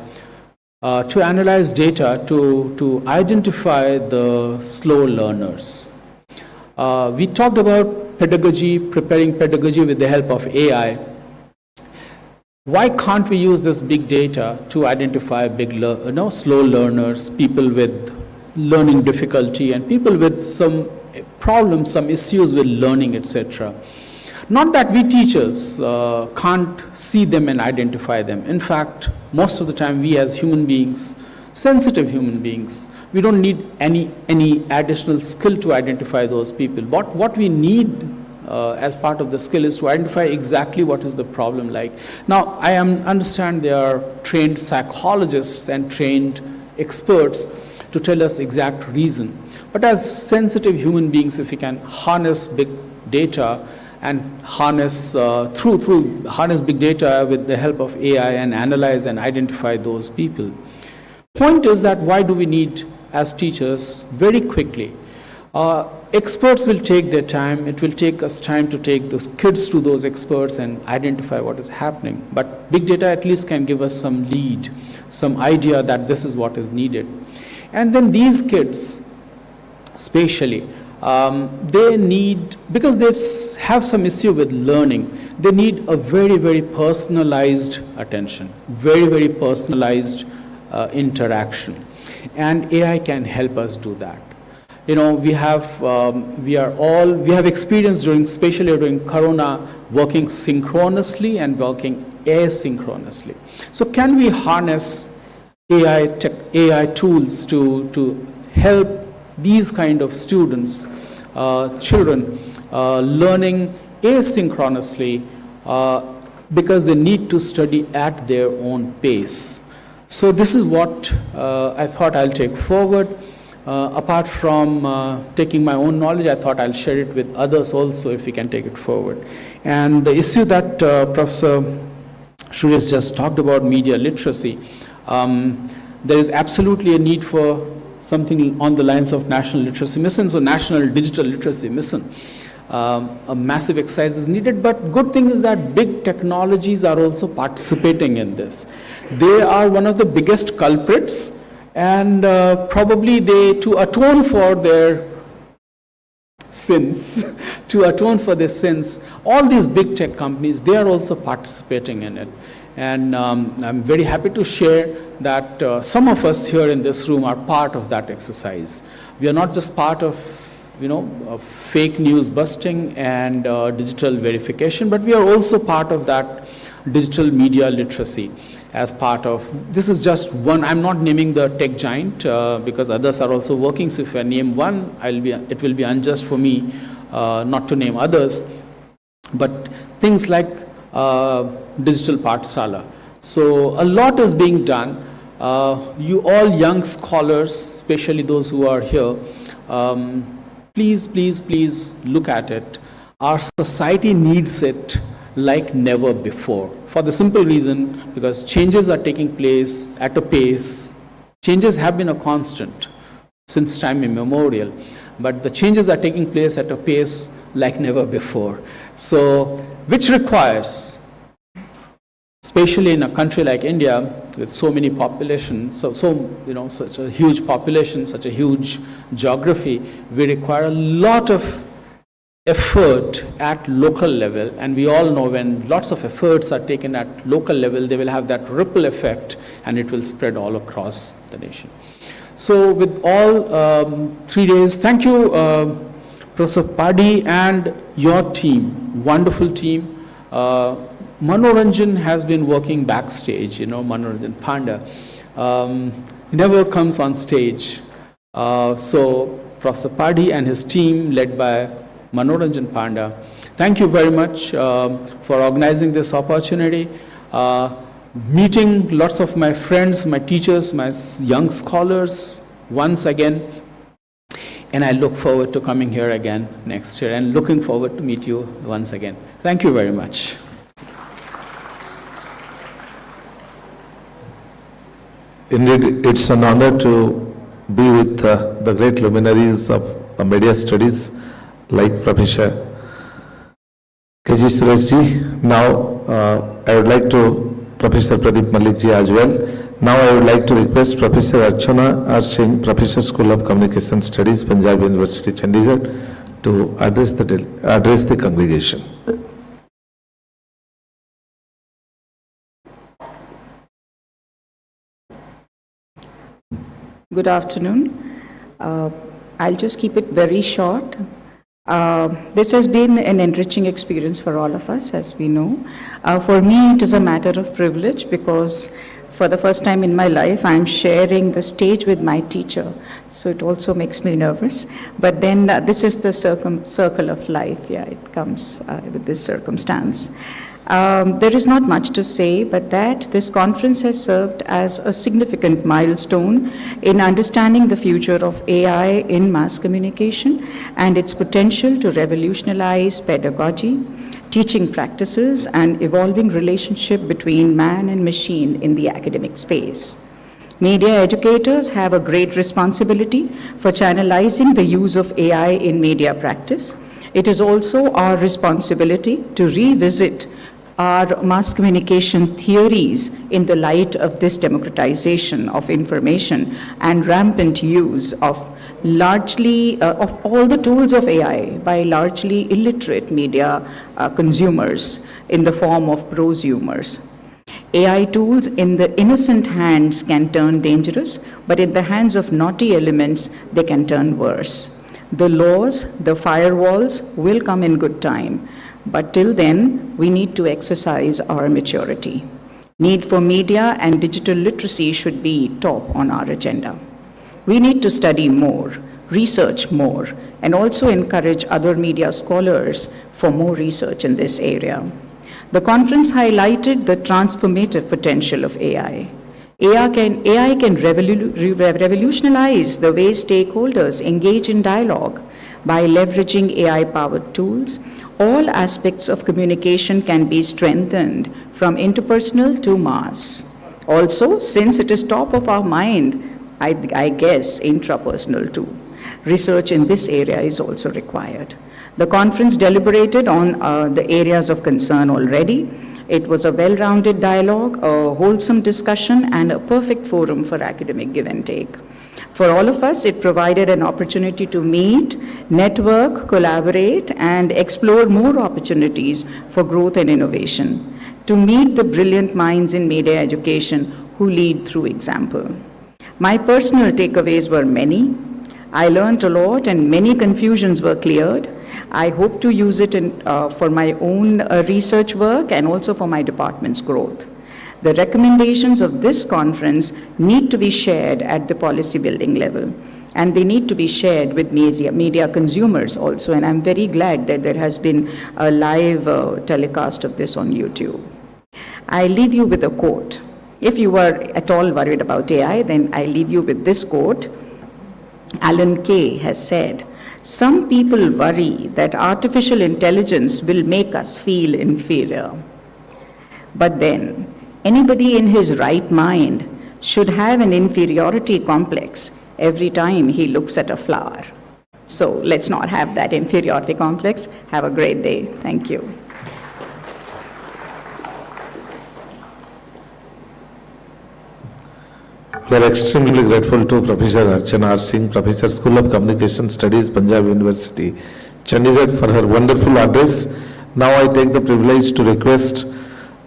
to analyze data to identify the slow learners. We talked about pedagogy, preparing pedagogy with the help of AI. Why can't we use this big data to identify slow learners, people with learning difficulty, and people with some problems, some issues with learning, etc.? Not that we teachers can't see them and identify them. In fact, most of the time we as human beings, sensitive human beings, we don't need any additional skill to identify those people. But what we need as part of the skill is to identify exactly what is the problem like. Now, I understand there are trained psychologists and trained experts to tell us exact reason. But as sensitive human beings, if we can harness big data and harness harness big data with the help of AI and analyze and identify those people. Point is that why do we need, as teachers, very quickly? Experts will take their time. It will take us time to take those kids to those experts and identify what is happening. But big data at least can give us some lead, some idea that this is what is needed. And then these kids, spatially, they need, because they have some issue with learning, they need a very, very personalized attention, very, very personalized interaction. And AI can help us do that. You know, we have experienced especially during Corona, working synchronously and working asynchronously. So can we harness AI tools to help these kind of students, children, learning asynchronously because they need to study at their own pace. So this is what I thought I'll take forward. Apart from taking my own knowledge, I thought I'll share it with others also if we can take it forward. And the issue that Professor Suresh just talked about, media literacy, there is absolutely a need for something on the lines of National Literacy Mission, so National Digital Literacy Mission. A massive exercise is needed, but good thing is that big technologies are also participating in this. They are one of the biggest culprits, and probably to atone for their sins, all these big tech companies, they are also participating in it. And I'm very happy to share that some of us here in this room are part of that exercise. We are not just part of, fake news busting and digital verification, but we are also part of that digital media literacy as part of, this is just one, I'm not naming the tech giant because others are also working, so if I name one, it will be unjust for me not to name others, but things like Digital Pathshala. So a lot is being done. You all young scholars, especially those who are here, please look at it. Our society needs it like never before. For the simple reason, because changes are taking place at a pace. Changes have been a constant since time immemorial, but the changes are taking place at a pace like never before. So, which requires, especially in a country like India with so many populations, such a huge population, such a huge geography, we require a lot of effort at local level, and we all know when lots of efforts are taken at local level, they will have that ripple effect and it will spread all across the nation. So with all 3 days, thank you Professor Padi and your team, wonderful team. Manoranjan has been working backstage, Manoranjan Panda. He never comes on stage. So Professor Padi and his team led by Manoranjan Panda, thank you very much for organizing this opportunity, meeting lots of my friends, my teachers, my young scholars once again, and I look forward to coming here again next year and looking forward to meet you once again. Thank you very much. Indeed, it's an honor to be with the great luminaries of media studies like Professor KG Suresh ji. Now, I would like to Professor Pradeep Malik ji as well. Now, I would like to request Professor Archana R. Singh, Professor School of Communication Studies, Punjab University, Chandigarh, to address the congregation. Good afternoon. I'll just keep it very short. This has been an enriching experience for all of us, as we know. For me, it is a matter of privilege because for the first time in my life, I'm sharing the stage with my teacher. So it also makes me nervous. But then this is the circle of life. Yeah, it comes with this circumstance. There is not much to say, but that this conference has served as a significant milestone in understanding the future of AI in mass communication and its potential to revolutionize pedagogy, teaching practices, and evolving relationship between man and machine in the academic space. Media educators have a great responsibility for channelizing the use of AI in media practice. It is also our responsibility to revisit our mass communication theories in the light of this democratization of information and rampant use of largely of all the tools of AI by largely illiterate media consumers in the form of prosumers. AI tools in the innocent hands can turn dangerous, but in the hands of naughty elements, they can turn worse. The laws, the firewalls will come in good time. But till then, we need to exercise our maturity. Need for media and digital literacy should be top on our agenda. We need to study more, research more, and also encourage other media scholars for more research in this area. The conference highlighted the transformative potential of AI. AI can revolutionize the way stakeholders engage in dialogue by leveraging AI-powered tools. All aspects of communication can be strengthened from interpersonal to mass. Also, since it is top of our mind, I guess intrapersonal too. Research in this area is also required. The conference deliberated on the areas of concern already. It was a well-rounded dialogue, a wholesome discussion, and a perfect forum for academic give and take. For all of us, it provided an opportunity to meet, network, collaborate, and explore more opportunities for growth and innovation, to meet the brilliant minds in media education who lead through example. My personal takeaways were many. I learned a lot and many confusions were cleared. I hope to use it for my own research work and also for my department's growth. The recommendations of this conference need to be shared at the policy building level, and they need to be shared with media consumers also, and I'm very glad that there has been a live telecast of this on YouTube. I leave you with a quote. If you were at all worried about AI, then I leave you with this quote. Alan Kay has said, "Some people worry that artificial intelligence will make us feel inferior. But then, anybody in his right mind should have an inferiority complex every time he looks at a flower." So let's not have that inferiority complex. Have a great day. Thank you. We are extremely grateful to Professor Archana R. Singh, Professor School of Communication Studies, Punjab University, Chandigarh, for her wonderful address. Now I take the privilege to request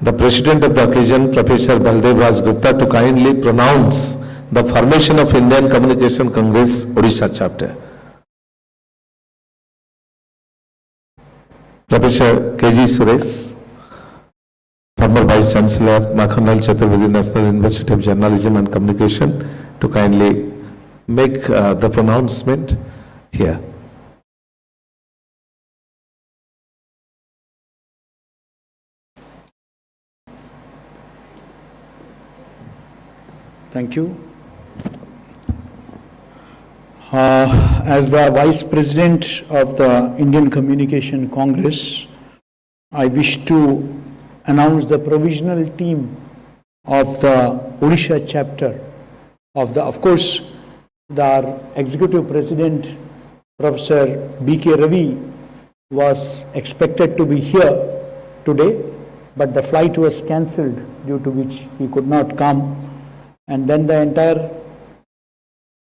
the President of the occasion, Professor Baldev Gupta, to kindly pronounce the formation of Indian Communication Congress, Odisha chapter. Professor KG Suresh, former Vice Chancellor, Makhanlal Chaturvedi National University of Journalism and Communication, to kindly make the pronouncement here. Thank you. As the Vice President of the Indian Communication Congress, I wish to announce the provisional team of the Odisha chapter of course, our Executive President, Professor B.K. Ravi, was expected to be here today, but the flight was cancelled, due to which he could not come. And then the entire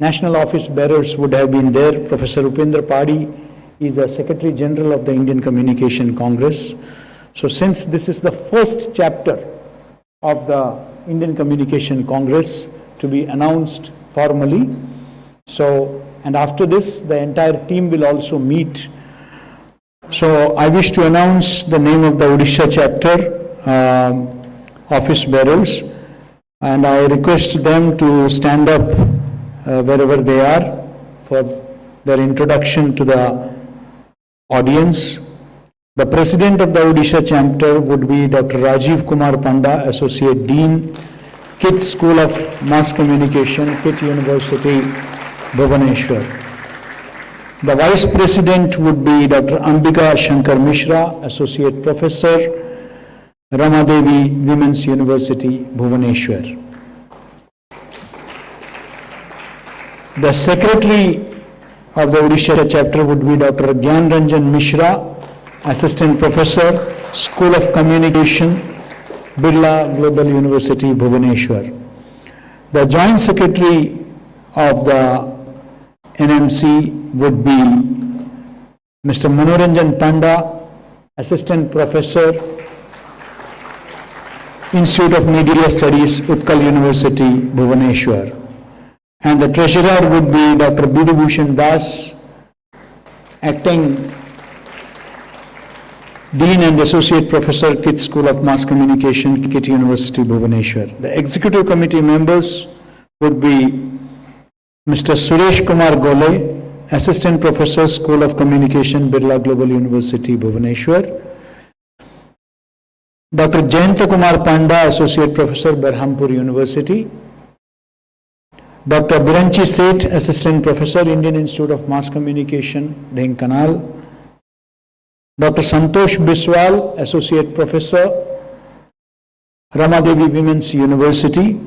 national office bearers would have been there. Professor Upendra Padi is the Secretary General of the Indian Communication Congress. So since this is the first chapter of the Indian Communication Congress to be announced formally, and after this, the entire team will also meet. So I wish to announce the name of the Odisha chapter office bearers, and I request them to stand up wherever they are for their introduction to the audience. The president of the Odisha chapter would be Dr. Rajiv Kumar Panda, Associate Dean, KIT School of Mass Communication, KIT University, Bhubaneswar. The vice president would be Dr. Ambika Shankar Mishra, Associate Professor, Ramadevi Women's University, Bhubaneswar. The secretary of the Odisha chapter would be Dr. Gyan Ranjan Mishra, Assistant Professor, School of Communication, Birla Global University, Bhubaneswar. The joint secretary of the NMC would be Mr. Manoranjan Panda, Assistant Professor, Institute of Media Studies, Utkal University, Bhubaneswar. And the treasurer would be Dr. Bidubhushan Das, Acting Dean and Associate Professor, KIT School of Mass Communication, KIT University, Bhubaneswar. The executive committee members would be Mr. Suresh Kumar Gole, Assistant Professor, School of Communication, Birla Global University, Bhubaneswar. Dr. Jayanta Kumar Panda, Associate Professor, Berhampur University. Dr. Biranchi Seth, Assistant Professor, Indian Institute of Mass Communication, Dhenkanal. Dr. Santosh Biswal, Associate Professor, Ramadevi Women's University.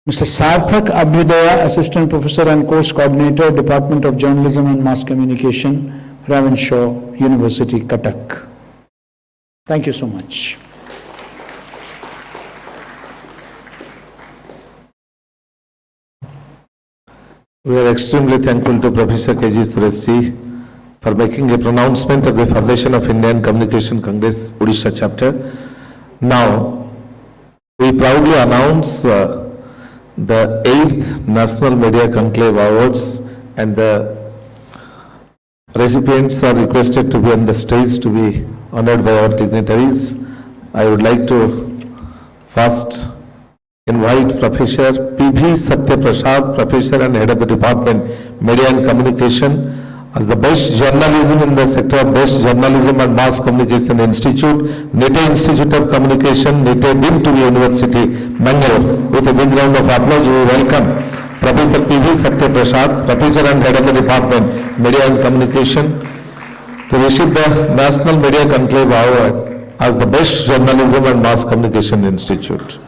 Mr. Sarthak Abhyudaya, Assistant Professor and Course Coordinator, Department of Journalism and Mass Communication, Ravenshaw University, Cuttack. Thank you so much. We are extremely thankful to Professor K.G. Sureshji for making a pronouncement of the formation of Indian Communication Congress Odisha chapter. Now, we proudly announce the 8th National Media Conclave Awards, and the recipients are requested to be on the stage to be honored by our dignitaries. I would like to first invite Professor P.V. Satya Prasad, Professor and Head of the Department, Media and Communication, as the Best Journalism in the sector of Best Journalism and Mass Communication Institute, NITE Institute of Communication, NITE Deemed to be University, Bangalore. With a big round of applause, we welcome Professor P.V. Satya Prasad, Professor and Head of the Department, Media and Communication, to receive the National Media Conclave Award as the Best Journalism and Mass Communication Institute.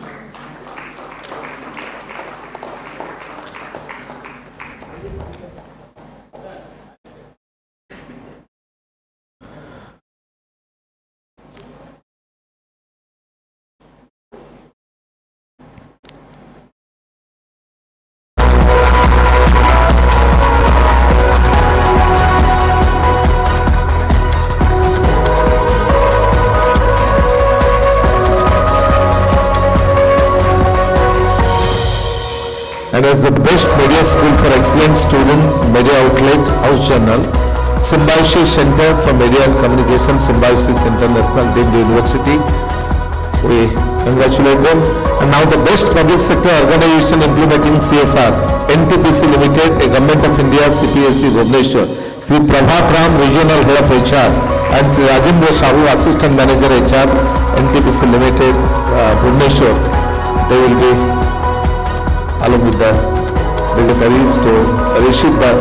And as the Best Media School for Excellent Student, Media Outlet, House Journal, Symbiosis Center for Media and Communication, Symbiosis International Deemed University, we congratulate them. And now the Best Public Sector Organization Implementing CSR, NTPC Limited, a Government of India, CPSC, Bhubaneswar, Sri Prabhat Ram, Regional Head of HR, and Sri Rajendra Sahu, Assistant Manager HR, NTPC Limited, Bhubaneswar. They will be along with the dignitaries to receive the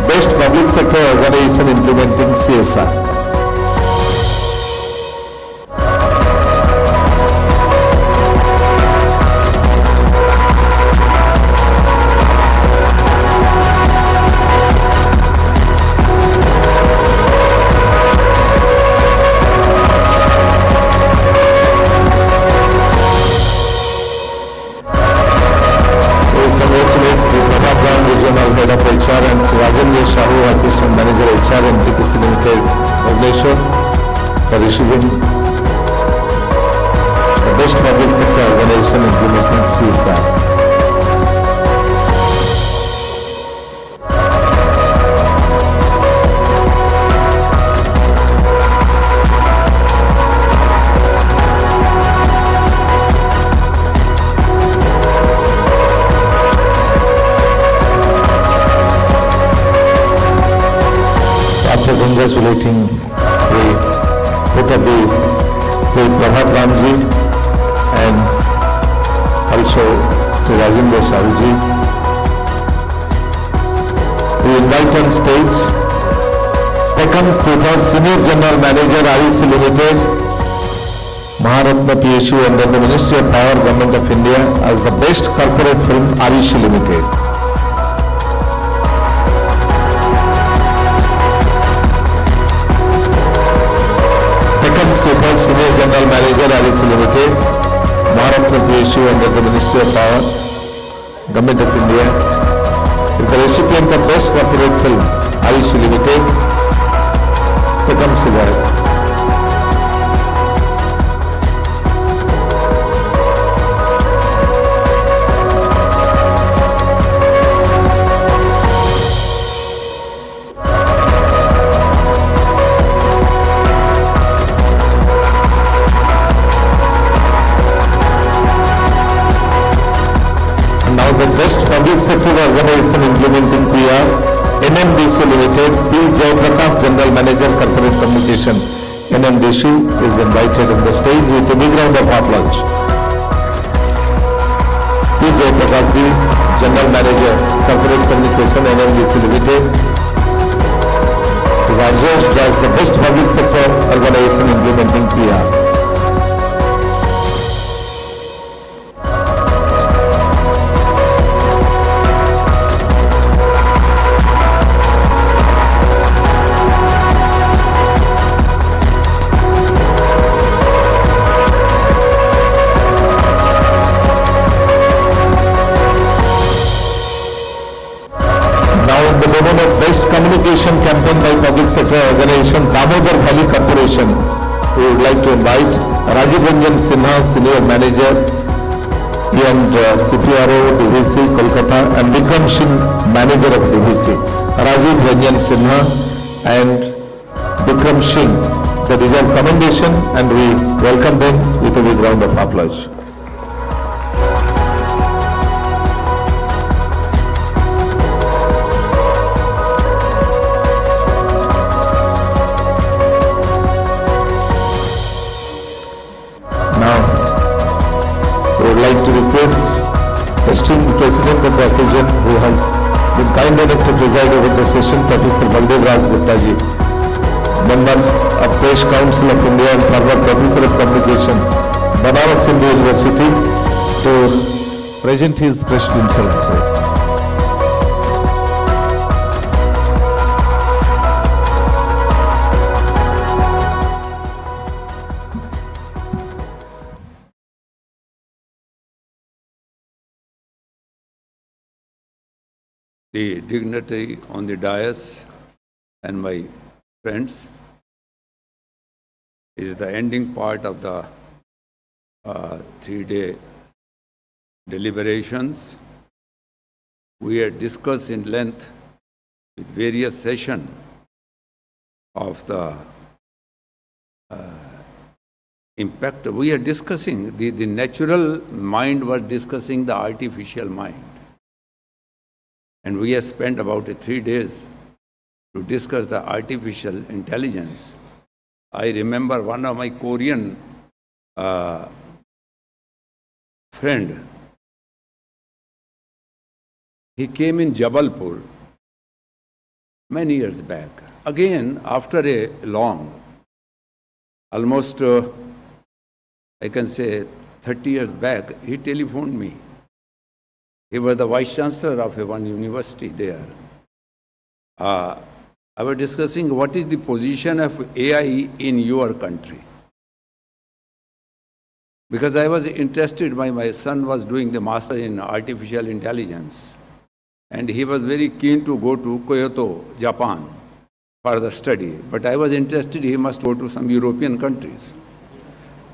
Best Public Sector Organization Implementing CSR. Shahu, Assistant Manager HR and TPC Limited, Bhubaneswar, for receiving the Best Public Sector Organization Implementing CSR. After congratulating both of the Sri Prabhat Ramji and also Sri Rajendra Shahuji, we invite on stage Tekam Sthita, Senior General Manager, REC Limited, Maharatna PSU under the Ministry of Power, Government of India as the Best Corporate Film, REC Limited. Super Senior General Manager, REC Limited, Maharatna PSU under the Ministry of Power, Government of India, is the recipient of Best Corporate Film, REC Limited. Tekam Sthita. Now the Best Public Sector Organization Implementing PR, NMDC Limited, P. Jayaprakash, General Manager, Corporate Communication, NMDC, is invited on the stage with a big round of applause. P. Jayaprakash ji, General Manager, Corporate Communication, NMDC Limited, is adjudged as the Best Public Sector Organization Implementing PR. Best Communication Campaign by Public Sector Organization, Damodar Valley Corporation. We would like to invite Rajiv Ranjan Sinha, Senior Manager and CPRO, DVC, Kolkata, and Vikram Singh, Manager of DVC. Rajiv Ranjan Sinha and Vikram Singh, they deserve commendation and we welcome them with a big round of applause. To request esteemed President of the occasion, who has been kind enough to preside over the session, Professor Baldev Raj Gupta ji, Member of Press Council of India and former Professor of Communication, Banaras Hindu University, to present his presidential address. The dignitary on the dais and my friends, is the ending part of the 3-day deliberations. We had discussed in length with various sessions of the impact. We are discussing, the natural mind was discussing the artificial mind. And we have spent about 3 days to discuss the artificial intelligence. I remember one of my Korean friend, he came in Jabalpur many years back. Again, after a long, almost, I can say 30 years back, he telephoned me. He was the Vice Chancellor of one university there. I was discussing what is the position of AI in your country. Because I was interested, my son was doing the master in artificial intelligence. and he was very keen to go to Kyoto, Japan, for the study. But I was interested he must go to some European countries.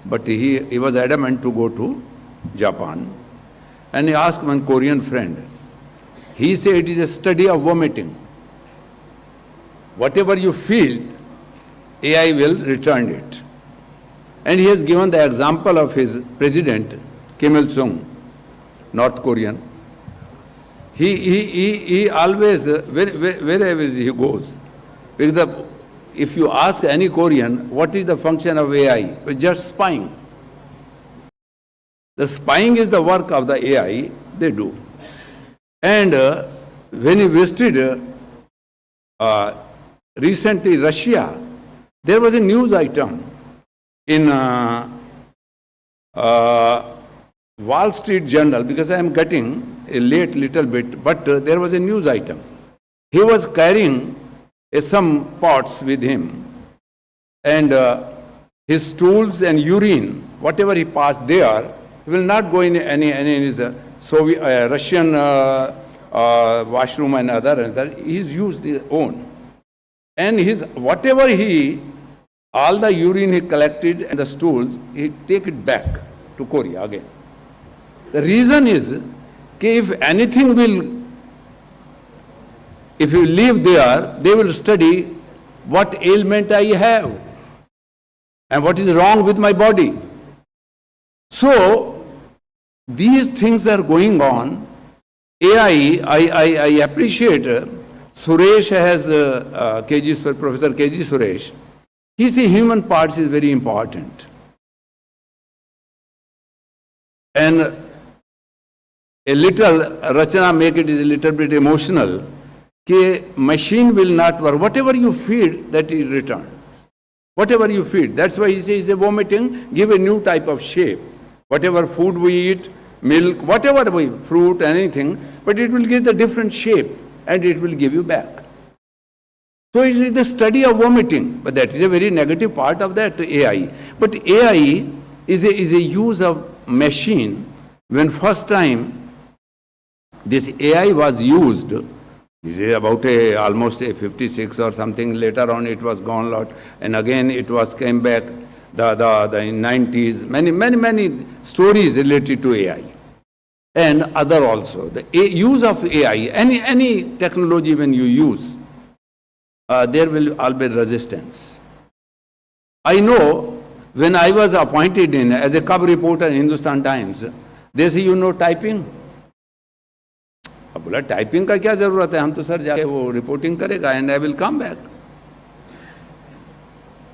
But he was adamant to go to Japan. And he asked one Korean friend. He said it is a study of vomiting. Whatever you feel, AI will return it. And he has given the example of his president, Kim Il-sung, North Korean. He always, wherever he goes, because if you ask any Korean, what is the function of AI? It's just spying. The spying is the work of the AI, they do. And when he visited recently Russia, there was a news item in Wall Street Journal, because I am getting a late little bit, but there was a news item. He was carrying some pots with him, and his stools and urine, whatever he passed there, will not go in any his Soviet, Russian washroom and other. He's used his own. And his whatever all the urine he collected and the stools, he take it back to Korea again. The reason is, if you live there, they will study what ailment I have and what is wrong with my body. So, these things are going on. AI, I appreciate Suresh has, Professor KG Suresh. He says human parts is very important. And a little, Rachana make it is a little bit emotional, that machine will not work. Whatever you feed, that it returns. Whatever you feed. That's why he says vomiting, give a new type of shape. Whatever food we eat, milk, whatever fruit, anything, but it will give the different shape and it will give you back. So it is the study of vomiting, but that is a very negative part of that AI. But AI is a use of machine. When first time this AI was used, this is about almost a 56 or something, later on it was gone a lot, and again it was came back, the 90s, many stories related to AI. And other also. The use of AI, any technology when you use, there will always resistance. I know when I was appointed in as a cub reporter in Hindustan Times, they say, you know typing? अब बोला typing का क्या जरूरत है, हम तो sir जाके वो रिपोर्टिंग करेगा and I will come back.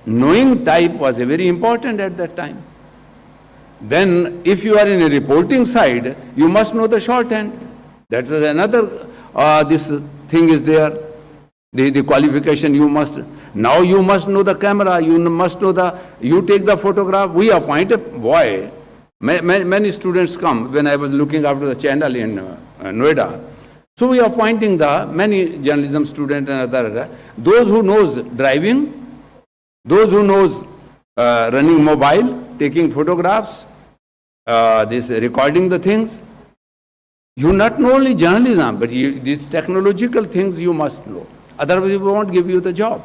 Knowing type was very important at that time. Then if you are in a reporting side, you must know the shorthand. That was another, this thing is there. The qualification you must, now you must know the camera, you must know you take the photograph. We appoint a boy. Many students come when I was looking after the channel in Noida. So we are appointing many journalism students and other, those who knows driving, those who knows running mobile, taking photographs, this recording the things. You not know only journalism, but these technological things you must know. Otherwise, we won't give you the job.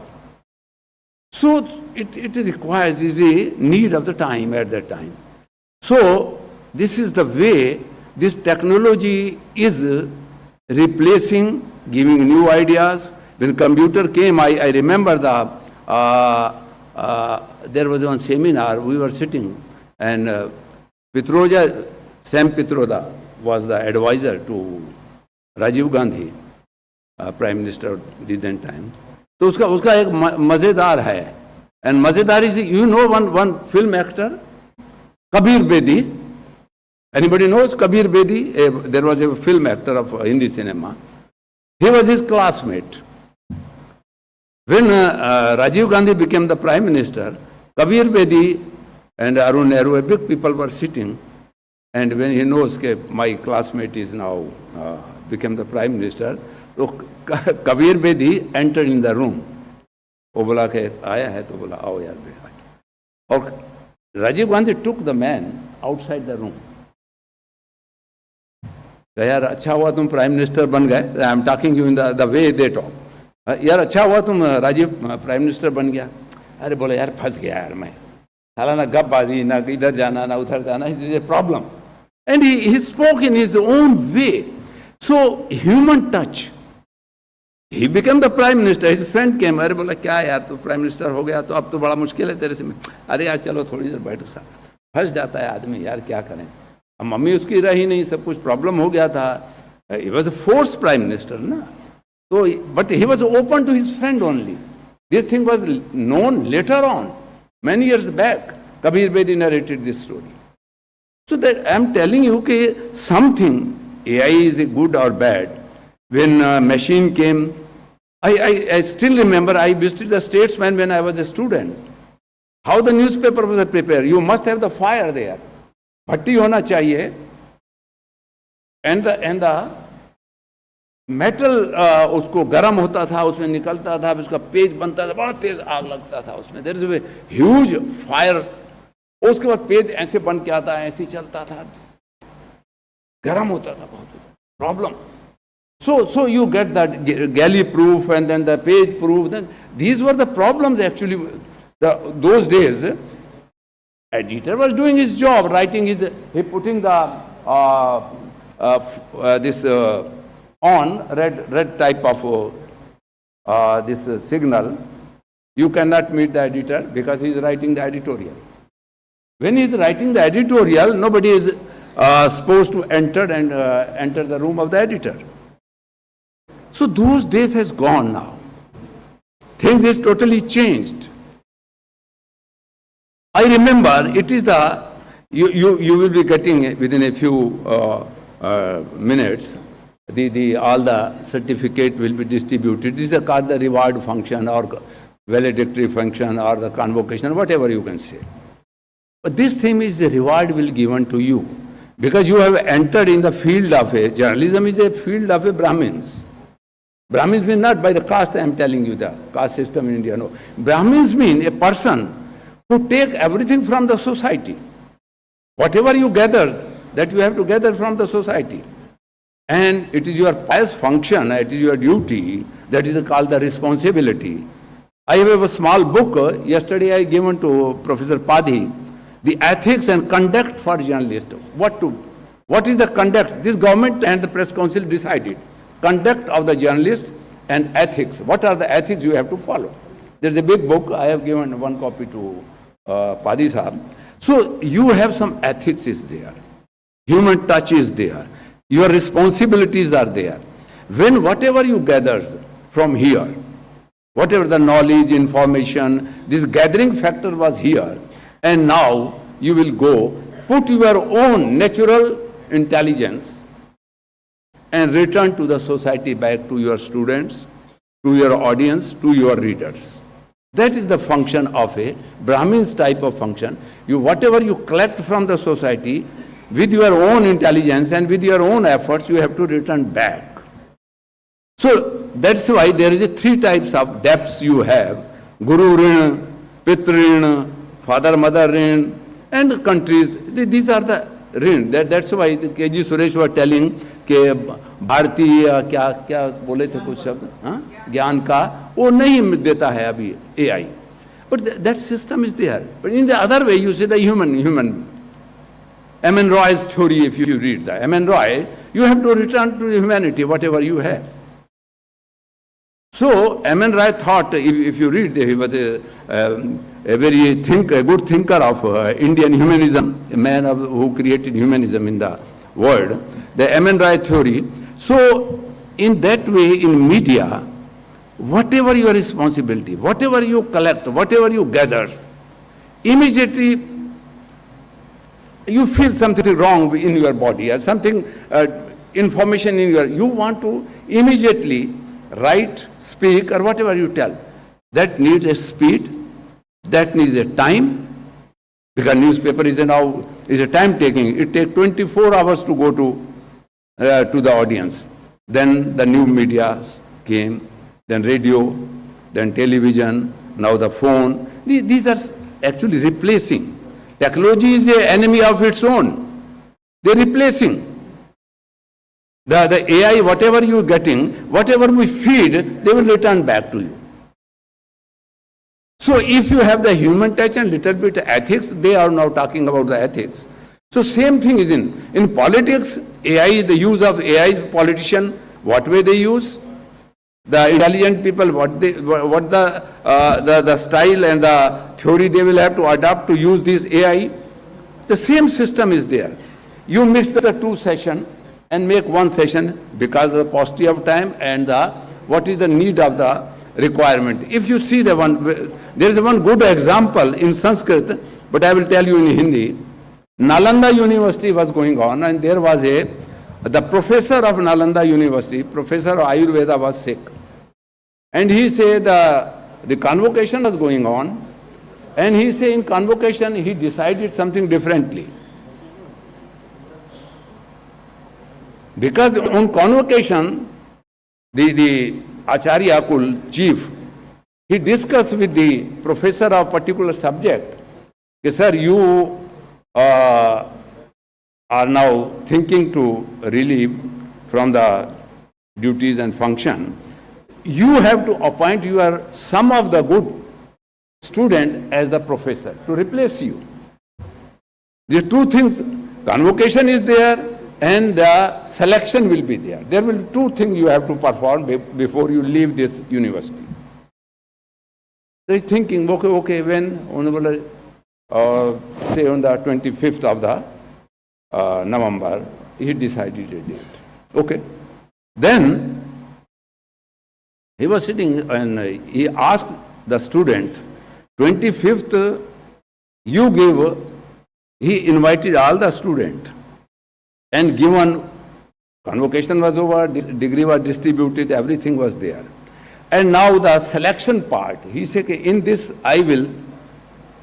So it requires, is the need of the time at that time. So this is the way this technology is replacing, giving new ideas. When computer came, I remember there was one seminar, we were sitting, and Pitroda, Sam Pitroda was the advisor to Rajiv Gandhi, Prime Minister at that time. So uska ek mazedar hai. And mazedar is, you know one film actor, Kabir Bedi. Anybody knows Kabir Bedi? There was a film actor of Hindi cinema. He was his classmate. When Rajiv Gandhi became the Prime Minister, Kabir Bedi and Arun Nehru, big people were sitting. And when he knows that my classmate is now became the Prime Minister, so Kabir Bedi entered in the room. वो बोला कि आया है तो बोला आओ यार बेटा. और Rajiv Gandhi took the man outside the room. तो यार अच्छा हुआ तुम प्राइम मिनिस्टर बन गए, I am talking you in the way they talk, यार अच्छा हुआ तुम राजीव प्राइम मिनिस्टर बन गया। अरे बोले यार फंस गया यार मैं, साला ना गपबाजी, ना इधर जाना ना उधर जाना, it is a problem. And he spoke in his own way, so human touch. He became the prime minister. His friend came. अरे बोला क्या यार तू प्राइम मिनिस्टर हो गया तो अब तो बड़ा मुश्किल है तेरे से। अरे यार चलो थोड़ी देर बैठो साहब, फंस जाता है आदमी यार, क्या करें। अब मम्मी उसकी रही नहीं, सब कुछ प्रॉब्लम हो गया था। He was a forced prime minister ना, तो but he was open to his friend only. This thing was known later on, many years back. Kabir Bedi narrated this story. So that I am telling you कि something, AI is good or bad. When machine came, I still remember I visited the Statesman when I was a student. How the newspaper was prepared. You must have the fire there. भट्टी होना चाहिए. And the metal उसको गर्म होता था, उसमें निकलता था, उसका पेज बनता था, बहुत तेज आग लगता था उसमें. There is a huge fire. उसके बाद पेज ऐसे बन के आता है, ऐसे चलता था, गर्म होता था बहुत. Problem. So you get that galley proof and then the page proof. Then these were the problems actually. Those days, editor was doing his job, writing his, he putting the this on red type of this signal. You cannot meet the editor because he is writing the editorial. When he is writing the editorial, nobody is supposed to enter the room of the editor. So those days has gone now. Things is totally changed. I remember it is you will be getting within a few minutes, all the certificate will be distributed. This is called the reward function or valedictory function or the convocation, whatever you can say. But this thing is the reward will given to you because you have entered in the field of a, journalism is a field of a Brahmins. Brahmins mean not by the caste, I am telling you the caste system in India, no. Brahmins mean a person who take everything from the society. Whatever you gather, that you have to gather from the society. And it is your pious function, it is your duty, that is called the responsibility. I have a small book, yesterday I given to Professor Padhi, the ethics and conduct for journalists. What is the conduct? This government and the press council decided. Conduct of the journalist and ethics. What are the ethics you have to follow? There's a big book, I have given one copy to Padhi Sahab. So you have some ethics is there. Human touch is there. Your responsibilities are there. When whatever you gather from here, whatever the knowledge, information, this gathering factor was here, and now you will go, put your own natural intelligence and return to the society, back to your students, to your audience, to your readers. That is the function of a Brahmin's type of function. Whatever you collect from the society, with your own intelligence and with your own efforts, you have to return back. So that's why there is 3 types of debts you have. Guru Rin, Pitra Rin, Father Mother Rin, and countries. These are the rin. That's why K.G. Suresh was telling कि भारतीय क्या क्या बोले थे कुछ शब्द, ज्ञान का वो नहीं देता है अभी AI. But that system is there. But in the other way, you see the human. M.N. Roy's theory, if you read that, M.N. Roy, you have to return to humanity, whatever you have. So M.N. Roy thought, if you read, he was a good thinker of Indian humanism, a man who created humanism in the world, the M.N. Roy theory. So in that way, in media, whatever your responsibility, whatever you collect, whatever you gather, immediately you feel something wrong in your body or something, information in you want to immediately write, speak, or whatever you tell. That needs a speed, that needs a time, because newspaper is a time taking. It takes 24 hours to go to the audience. Then the new media came, then radio, then television, now the phone. These are actually replacing. Technology is an enemy of its own. They're replacing. The AI, whatever you are getting, whatever we feed, they will return back to you. So if you have the human touch and little bit ethics, they are now talking about the ethics. So same thing is in politics, AI, the use of AI, politician, what way they use, the intelligent people, what the style and the theory they will have to adopt to use this AI. The same system is there. You mix the two sessions and make one session because of the paucity of time and what is the need of the requirement. If you see the one, there is one good example in Sanskrit, but I will tell you in Hindi. Nalanda University was going on, and there was the professor of Nalanda University, professor of Ayurveda, was sick. And he said the convocation was going on, and he said in convocation he decided something differently. Because on convocation, the Acharya Kul chief, he discussed with the professor of particular subject, sir, you are now thinking to relieve from the duties and function. You have to appoint some of the good student as the professor to replace you. These two things, convocation is there and the selection will be there. There will be two things you have to perform before you leave this university. So he's thinking, okay, when Honorable, say on the 25th of the November, he decided a date. Okay. Then he was sitting and he asked the student, 25th, you give, he invited all the students and given, convocation was over, degree was distributed, everything was there. And now the selection part, he said, in this I will,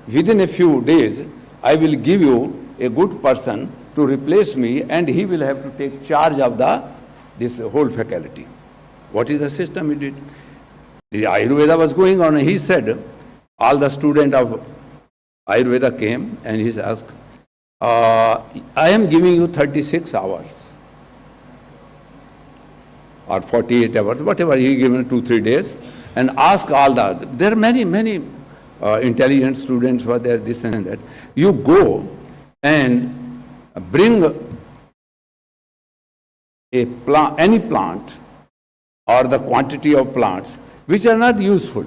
within a few days, I will give you a good person to replace me, and he will have to take charge of this whole faculty. What is the system he did? The Ayurveda was going on, and he said, all the students of Ayurveda came, and he asked, I am giving you 36 hours or 48 hours, whatever he given 2-3 days, and ask all there are many intelligent students were there, this and that. You go and bring any plant or the quantity of plants which are not useful.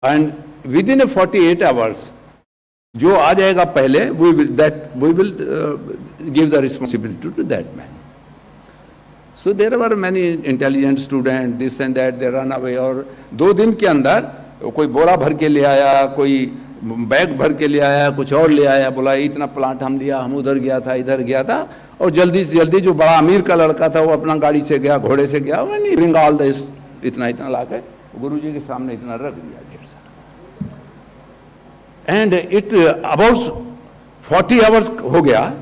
And within a 48 hours, जो आ जाएगा पहले, we will give the responsibility to that man. So there were many intelligent students, this and that, they run away. और 2 दिन के अंदर कोई बोरा भर के ले आया, कोई बैग भर के ले आया, कुछ और ले आया, बोला इतना प्लांट हम लिया, हम उधर गया था, इधर गया था, और जल्दी से जल्दी जो बड़ा अमीर का लड़का था वो अपना गाड़ी से गया, घोड़े से गया, वो नहीं bring all this, इतना लाके गुरुजी के सामने इतना रख दिया ढेर सारा. And it about 40 hours हो गया,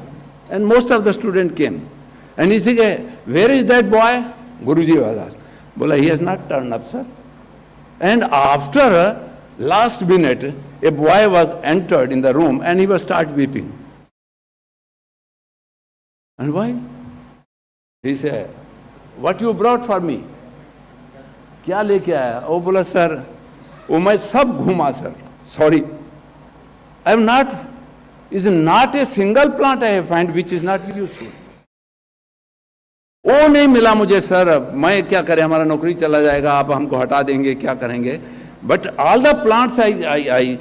and most of the student came. And he said, where is that boy? Guruji was asked. Bola, he has not turned up, sir. And after last minute, a boy was entered in the room and he was start weeping. And why? He said, what you brought for me? क्या लेके आया? वो बोला, sir, वो मैं सब घूमा, sir. Sorry. I am not, is not a single plant I have found which is not useful. वो नहीं मिला मुझे सर, मैं क्या करें, हमारा नौकरी चला जाएगा, आप हमको हटा देंगे, क्या करेंगे? But all the plants I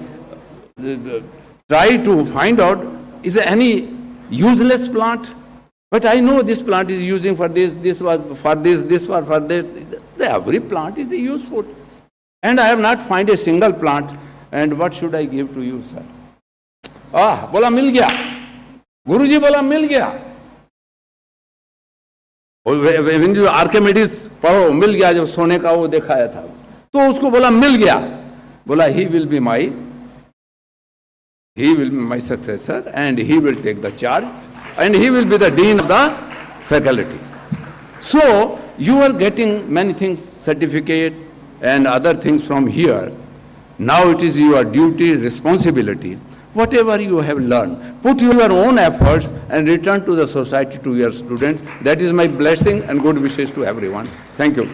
try to find out, is there any useless plant? But I know this plant is using for this was for this was for this. Every plant is useful. And I have not find a single plant. And what should I give to you, sir? बोला मिल गया. गुरुजी बोला मिल गया. When you Archimedes पढ़ो, मिल गया, जब सोने का वो दिखाया था, तो उसको बोला मिल गया. बोला he will be my successor and he will take the charge and he will be the dean of the faculty. So you are getting many things, certificate and other things from here. Now it is your duty, responsibility Whatever you have learned, put your own efforts and return to the society, to your students. That is my blessing and good wishes to everyone. Thank you.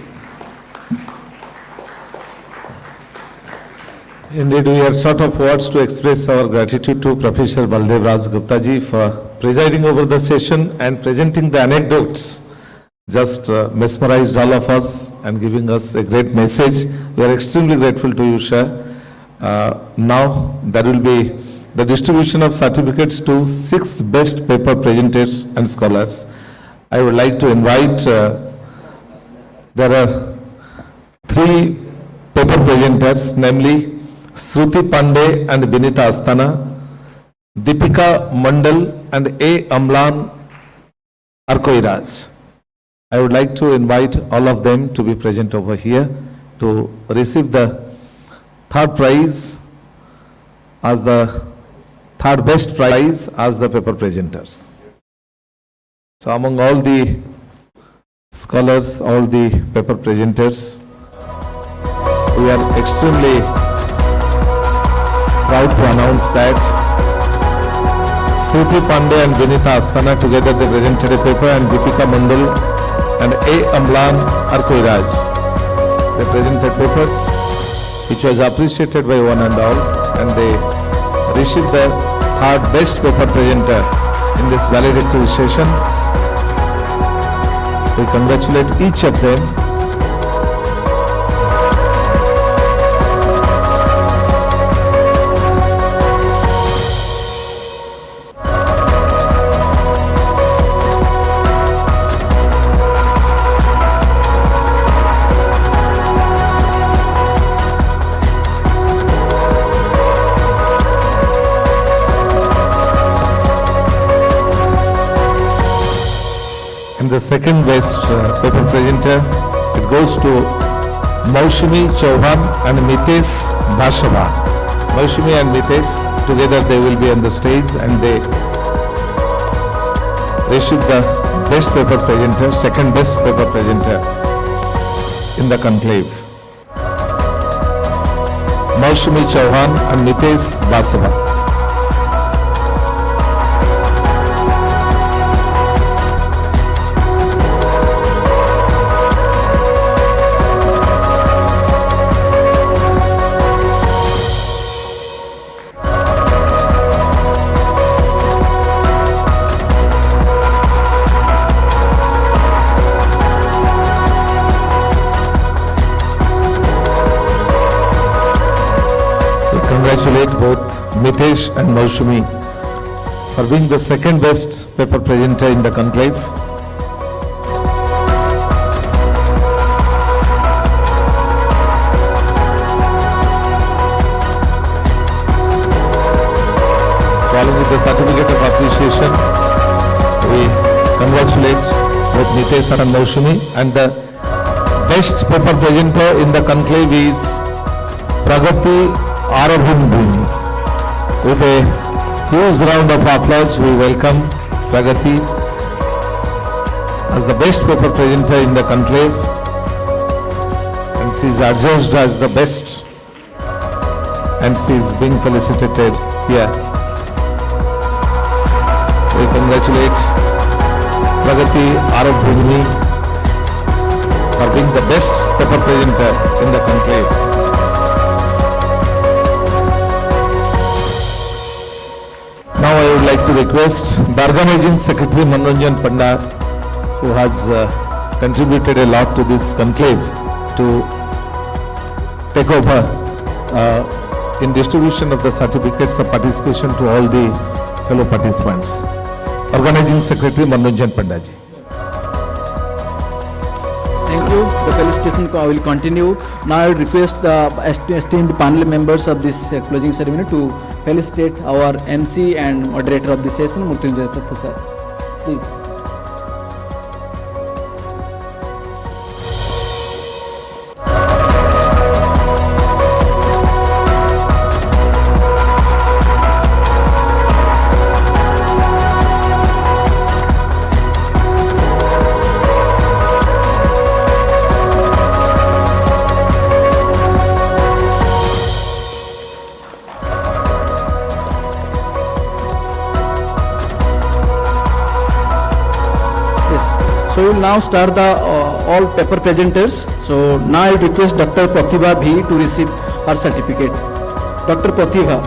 Indeed, we are short of words to express our gratitude to Professor Baldev Raj Gupta ji for presiding over the session and presenting the anecdotes. Just mesmerized all of us and giving us a great message. We are extremely grateful to you, sir. Now, there will be the distribution of certificates to 6 best paper presenters and scholars. I would like to invite, there are 3 paper presenters, namely Shruti Pandey and Binita Asthana, Deepika Mandal and A. Amlan Arkoiraj. I would like to invite all of them to be present over here to receive the 3rd prize as the 3rd best prize as the paper presenters. So among all the scholars, all the paper presenters, we are extremely proud to announce that Shruti Pandey and Vinita Asthana together they presented a paper, and Deepika Mandal and A. Amlan Arkoiraj, they presented papers which was appreciated by one and all, and they received the 3rd best paper presenter in this valedictory session. We congratulate each of them. The 2nd best paper presenter, it goes to Maushmi Chauhan and Mitesh Bhashava. Maushmi and Mitesh, together they will be on the stage and they receive the best paper presenter, 2nd best paper presenter in the conclave. Maushmi Chauhan and Mitesh Bhashava. Congratulate both Mitesh and Maushmi for being the 2nd best paper presenter in the conclave. Following with the certificate of appreciation, we congratulate both Mitesh and Maushmi, and the best paper presenter in the conclave is Pragati Arabhundini. With a huge round of applause, we welcome Pragati as the best paper presenter in the conclave, and she is adjudged as the best, and she is being felicitated here. We congratulate Pragati Arabhundini for being the best paper presenter in the conclave. Now I would like to request the organizing secretary Manoranjan Panda, who has contributed a lot to this conclave, to take over in distribution of the certificates of participation to all the fellow participants. Organizing secretary Manoranjan Panda ji. Thank you. The felicitation will continue. Now I would request the esteemed panel members of this closing ceremony to felicitate our MC and moderator of this session, Mrityunjay Datta sir. Please. So we will now start the all paper presenters. So now I request Dr. Pratibha V to receive her certificate. Dr. Pratibha.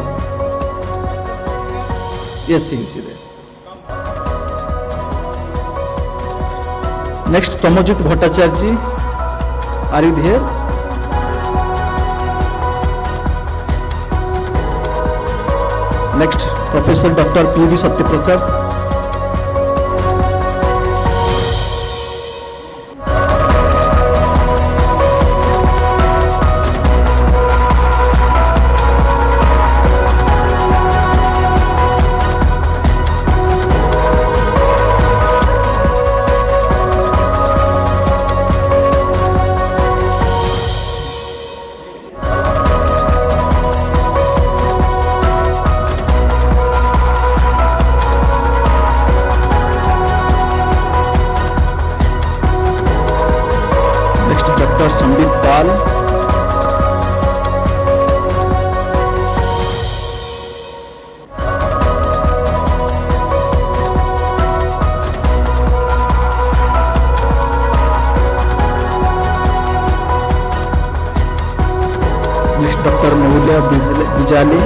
Yes, she is there. Next, Tamojit Bhattacharya. Are you there? Next, Professor Dr. P.V. Satyaprasad. Next, Dr. Sambit Pal. Next, Dr. Mehulya Bijali.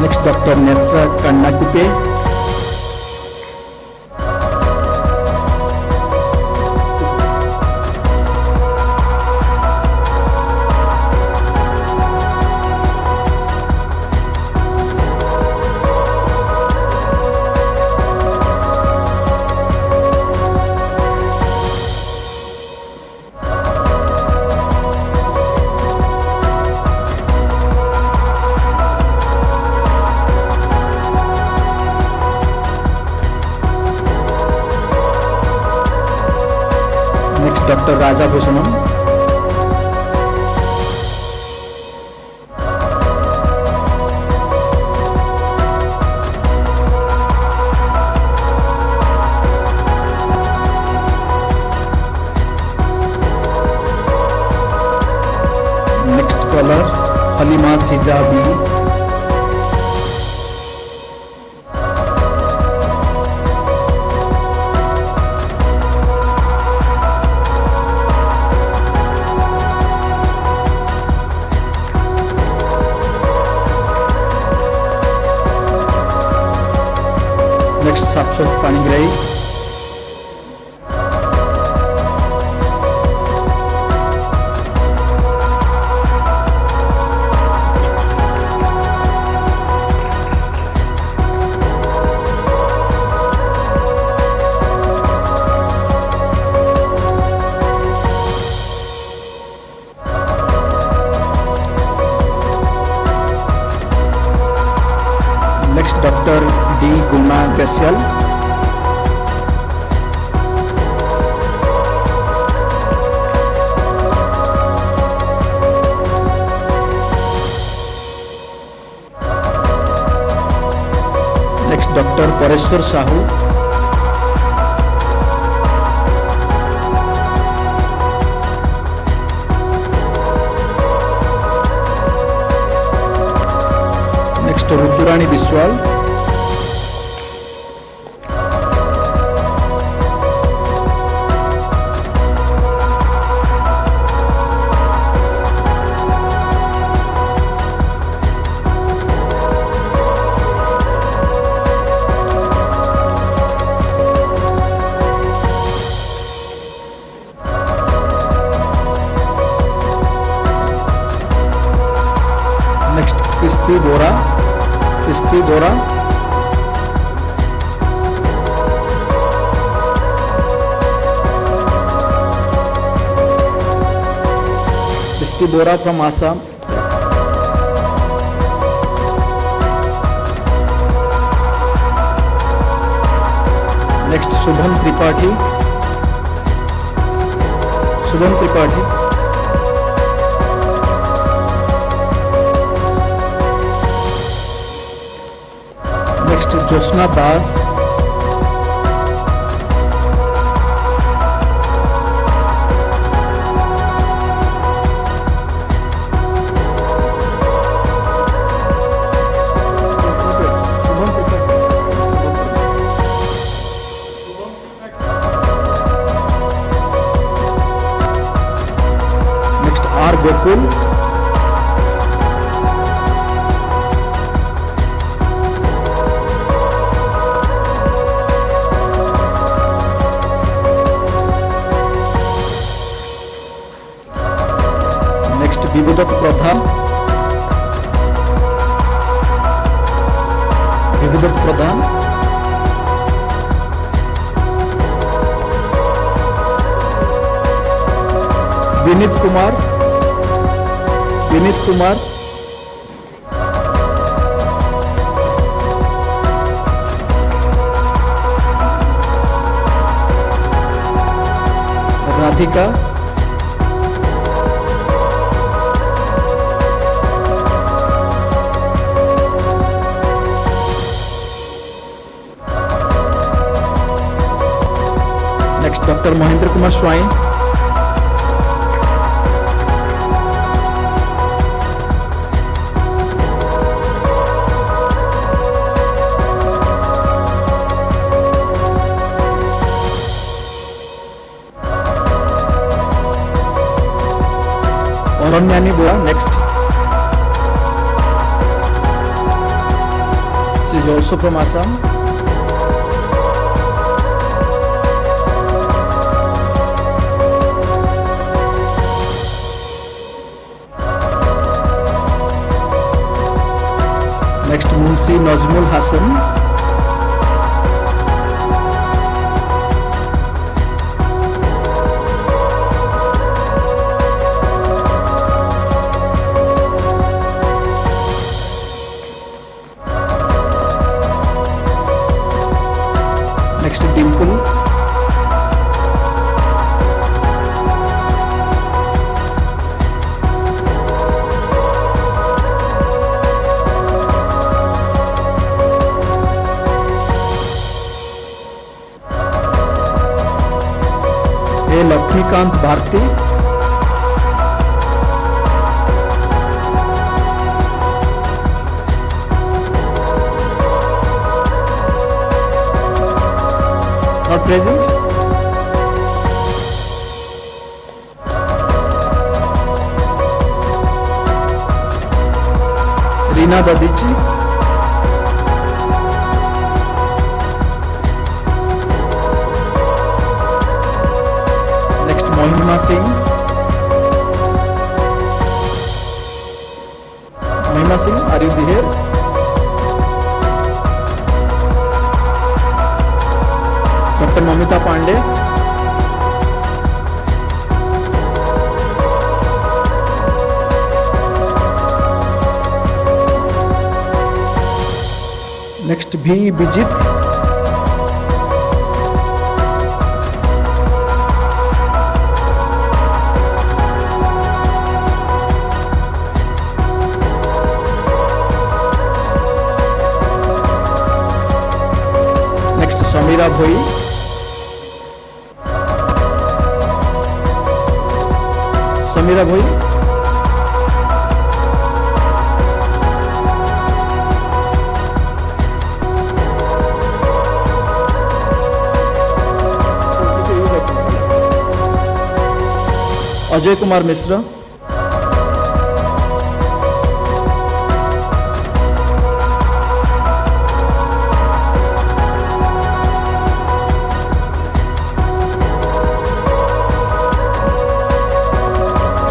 Next, Dr. Nesra Kannakupe. Next, Dr. Raja Bhushanam. Next caller, Halima Sijabi. Next, Sapsot Panigrai. Next, Dr. D. Guna Gasyal. Next, Dr. Pareshwar Sahu. Next, Ruturani Biswal. Next, Isti Bora. Isti Bora. Isti Bora from Assam. Next, Shubham Tripathi. Shubham Tripathi. Next, Josna Das. Next, R. Gokul. Next, Vibhudat Pradhan. Vibhudat Pradhan. Vinit Kumar. Vinit Kumar. Radhika. Next, Dr. Mahendra Kumar Swain. Aranyani Bora, next. She is also from Assam. Next, Munshi Nazmul Hassan. Next, Dimple. A. Lakshmikant Bharti. Not present. Reena Dadichi. Next, Mohima Singh. Mohima Singh, are you here? Dr. Mamita Pandey. Next, V. Bijit. Next, Samira Bhoi. Samira Bhoi. Ajay Kumar Misra.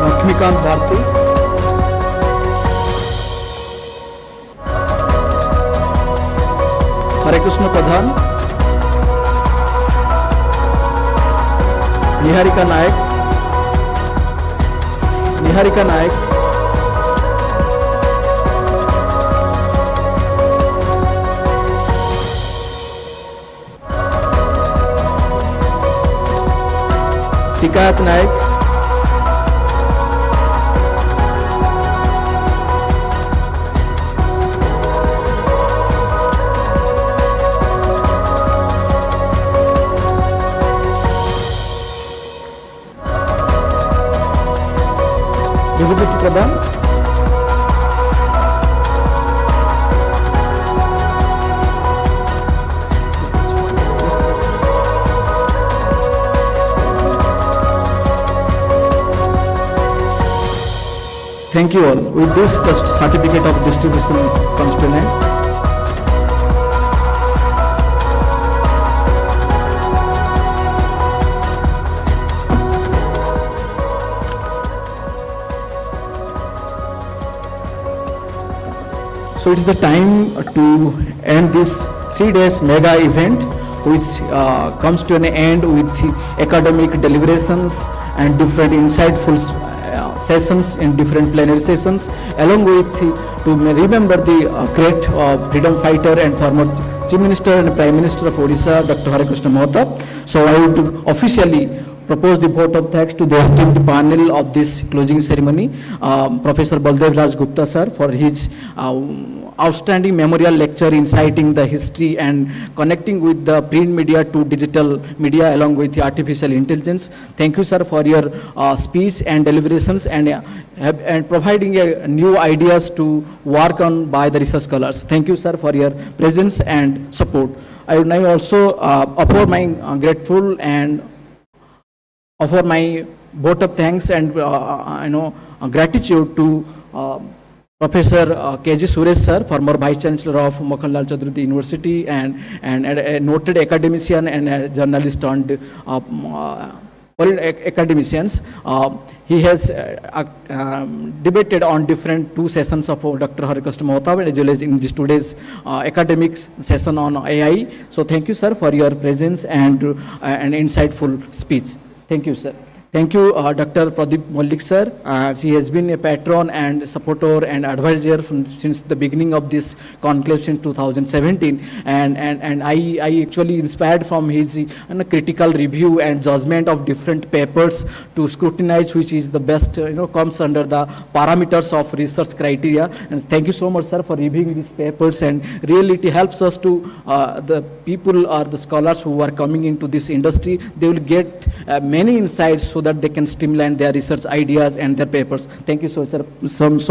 Lakshmikant Bharti. Hare Krishna Pradhan. Niharika Nayak. Niharika Nayak. Tikayat Nayak. प्रदान। Thank you all. With this, the certificate of distribution comes to an end. So it's the time to end this 3 days mega event, which comes to an end with academic deliberations and different insightful sessions in different plenary sessions, along with to remember the great freedom fighter and former Chief Minister and Prime Minister of Odisha, Dr. Hare Mahata. So I would officially propose the vote of thanks to the esteemed panel of this closing ceremony, Professor Baldev Raj Gupta sir, for his outstanding memorial lecture inciting the history and connecting with the print media to digital media along with the artificial intelligence. Thank you sir for your speech and deliberations and providing new ideas to work on by the research scholars. Thank you sir for your presence and support. I would now also offer my grateful and offer my vote of thanks and gratitude to Professor K.G. Suresh sir, former Vice Chancellor of Mohanlal Chadurthi University and a noted academician and a journalist turned academicians. He has debated on different 2 sessions of Dr. Hare Mahata as well as in this today's academic session on AI. So thank you sir for your presence and an insightful speech. Thank you, sir. Thank you, Dr. Pradeep Mollik, sir. She has been a patron and supporter and advisor since the beginning of this conclave since 2017. And I actually inspired from his critical review and judgment of different papers to scrutinize which is the best, comes under the parameters of research criteria. And thank you so much, sir, for reviewing these papers. And really it helps us to the people or the scholars who are coming into this industry, they will get many insights so that they can streamline their research ideas and their papers. Thank you so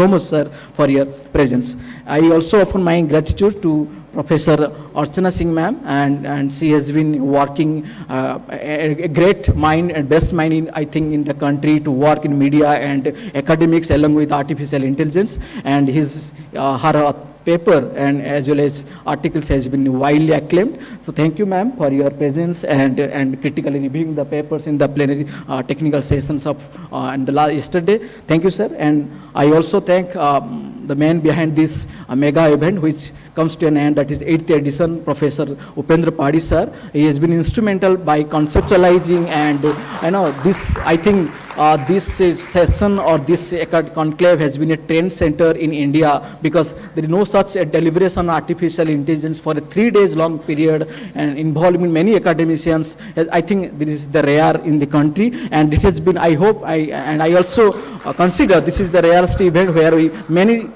much, sir, for your presence. I also offer my gratitude to Professor Archana Singh ma'am, and she has been working a great mind and best mind in, I think, in the country to work in media and academics along with artificial intelligence, and her paper and as well as articles has been widely acclaimed. So thank you ma'am for your presence and critically reviewing the papers in the plenary technical sessions of yesterday. Thank you sir, and I also thank the man behind this mega event which comes to an end, that is 8th edition, Professor Upendra Padi sir. He has been instrumental by conceptualizing and this, I think this session or this conclave has been a trend center in India because there is no such a deliberation on artificial intelligence for a 3 days long period and involving many academicians. I think this is the rare in the country, and it has been, I hope, I also consider this is the rarest event where many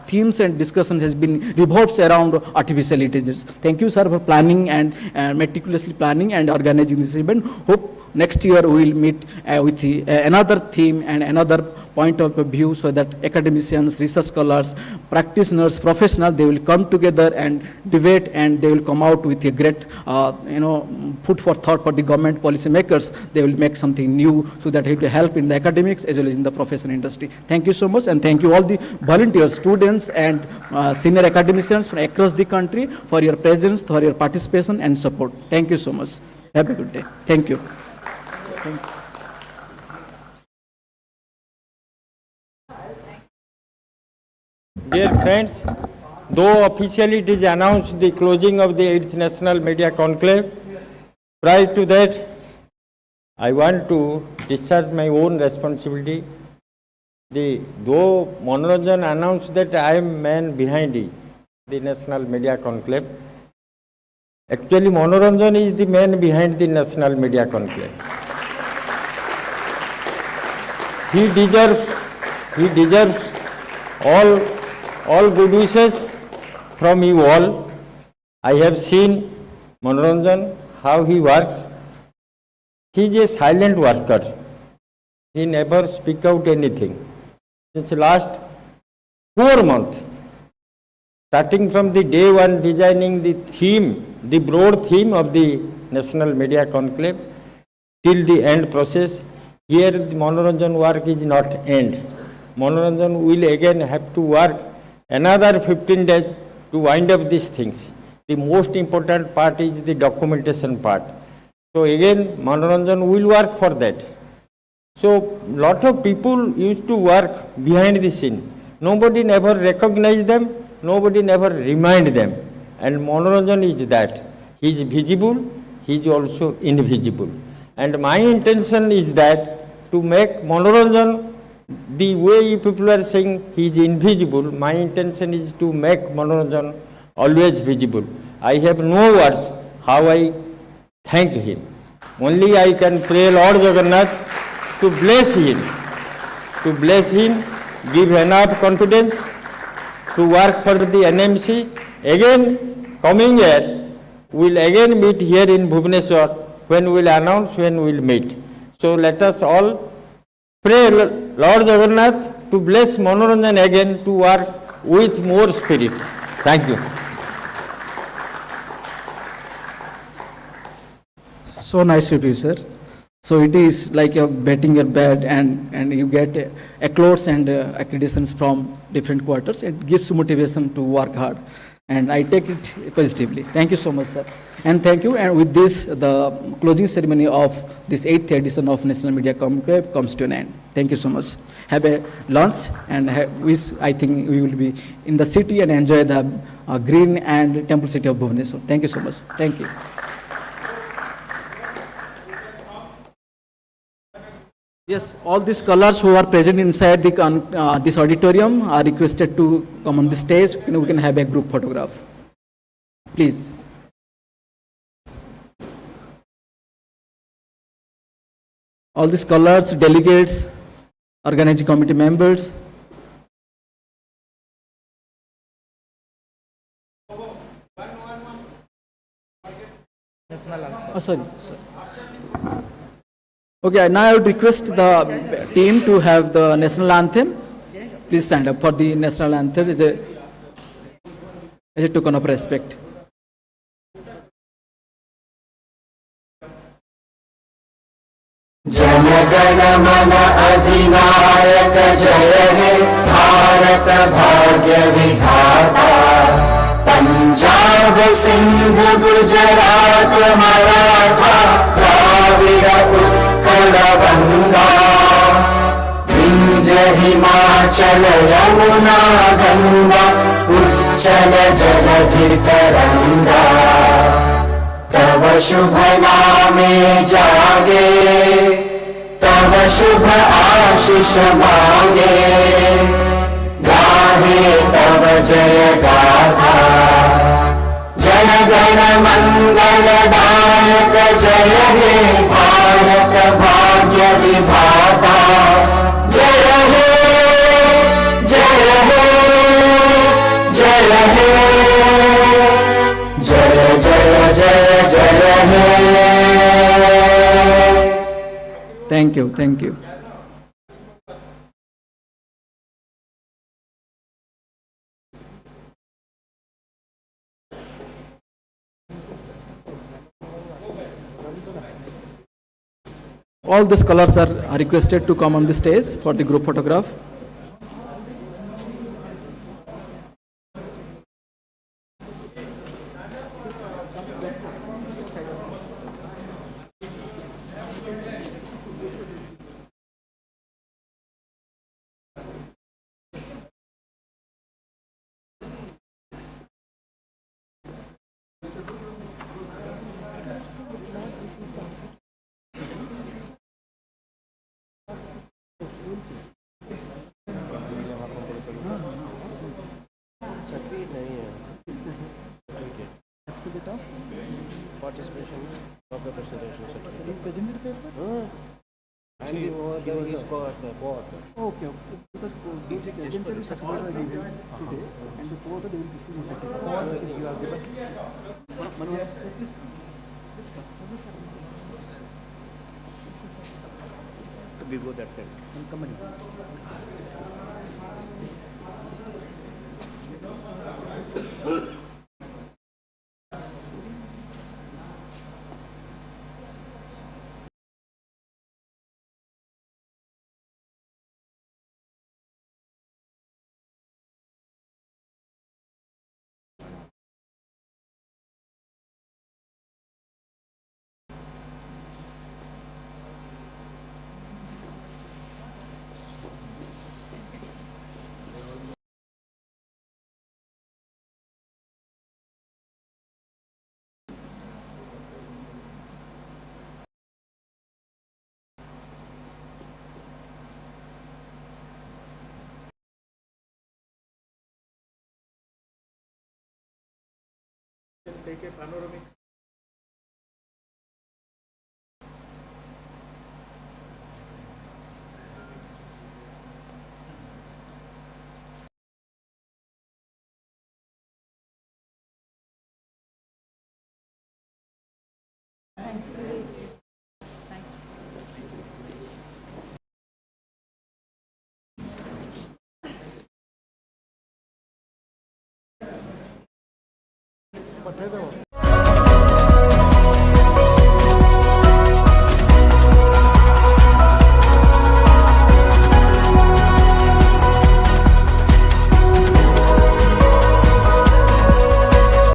themes and discussions has been revolves around artificial intelligence. Thank you sir for planning and meticulously planning and organizing this event. Hope next year we will meet with another theme and another point of view so that academicians, research scholars, practitioners, professionals, they will come together and debate and they will come out with a great, food for thought for the government policy makers. They will make something new so that it will help in the academics as well as in the professional industry. Thank you so much, and thank you all the volunteers, students and senior academicians from across the country for your presence, for your participation and support. Thank you so much. Have a good day. Thank you. Dear friends, though officially it is announced the closing of the 8th National Media Conclave, prior to that, I want to discharge my own responsibility. Though Manoranjan announced that I am man behind it, the National Media Conclave, actually Manoranjan is the man behind the National Media Conclave. He deserves all good wishes from you all. I have seen Manoranjan, how he works. He is a silent worker. He never speaks out anything. since last 4 months, starting from the day one designing the theme, the broad theme of the National Media Conclave, till the end process. Here the Manoranjan work is not end. Manoranjan will again have to work another 15 days to wind up these things. The most important part is the documentation part. So again, Manoranjan will work for that. So lot of people used to work behind the scene. Nobody never recognize them, nobody never remind them. And Manoranjan is that. He is visible, he is also invisible. And my intention is that to make Manoranjan, the way people are saying he is invisible, my intention is to make Manoranjan always visible. I have no words how I thank him. Only I can pray Lord Jagannath to bless him, give enough confidence to work for the NMC. Again, coming year, we will again meet here in Bhubaneswar when we will announce when we will meet. So let us all pray Lord Jagannath to bless Manoranjan again to work with more spirit. Thank you. So nice of you, sir. So it is like you're betting your bet and you get accolades and accreditations from different quarters. It gives you motivation to work hard. And I take it positively. Thank you so much, sir. And thank you. And with this, the closing ceremony of this 8th edition of National Media Conclave comes to an end. Thank you so much. Have a lunch and I think we will be in the city and enjoy the green and temple city of Bhubaneswar. Thank you so much. Thank you. Yes, all these scholars who are present inside the, this auditorium are requested to come on the stage. We can have a group photograph. Please. All the scholars, delegates, organizing committee members. Oh, sorry. Okay, now I would request the team to have the national anthem. Please stand up for the national anthem as a token of respect. जनगण मन अधिनायक जय हे भारत भाग्य विधाता पंजाब सिंध गुजरात मराठा द्राविड़ उत्कल गंगा विंध्य हिमाचल यमुना गंगा उच्चल जलधि तरंगा तव शुभ नामे जागे तव शुभ आशीष मांगे गाहे तव जय गाथा जनगण मंगलदायक जय हे भारत भाग्य विधाता जय हे जय हे जय हे जय जय जय जय हे। Thank you, thank you. All the scholars are requested to come on the stage for the group photograph. We go that side. Come on. Take a panoramic.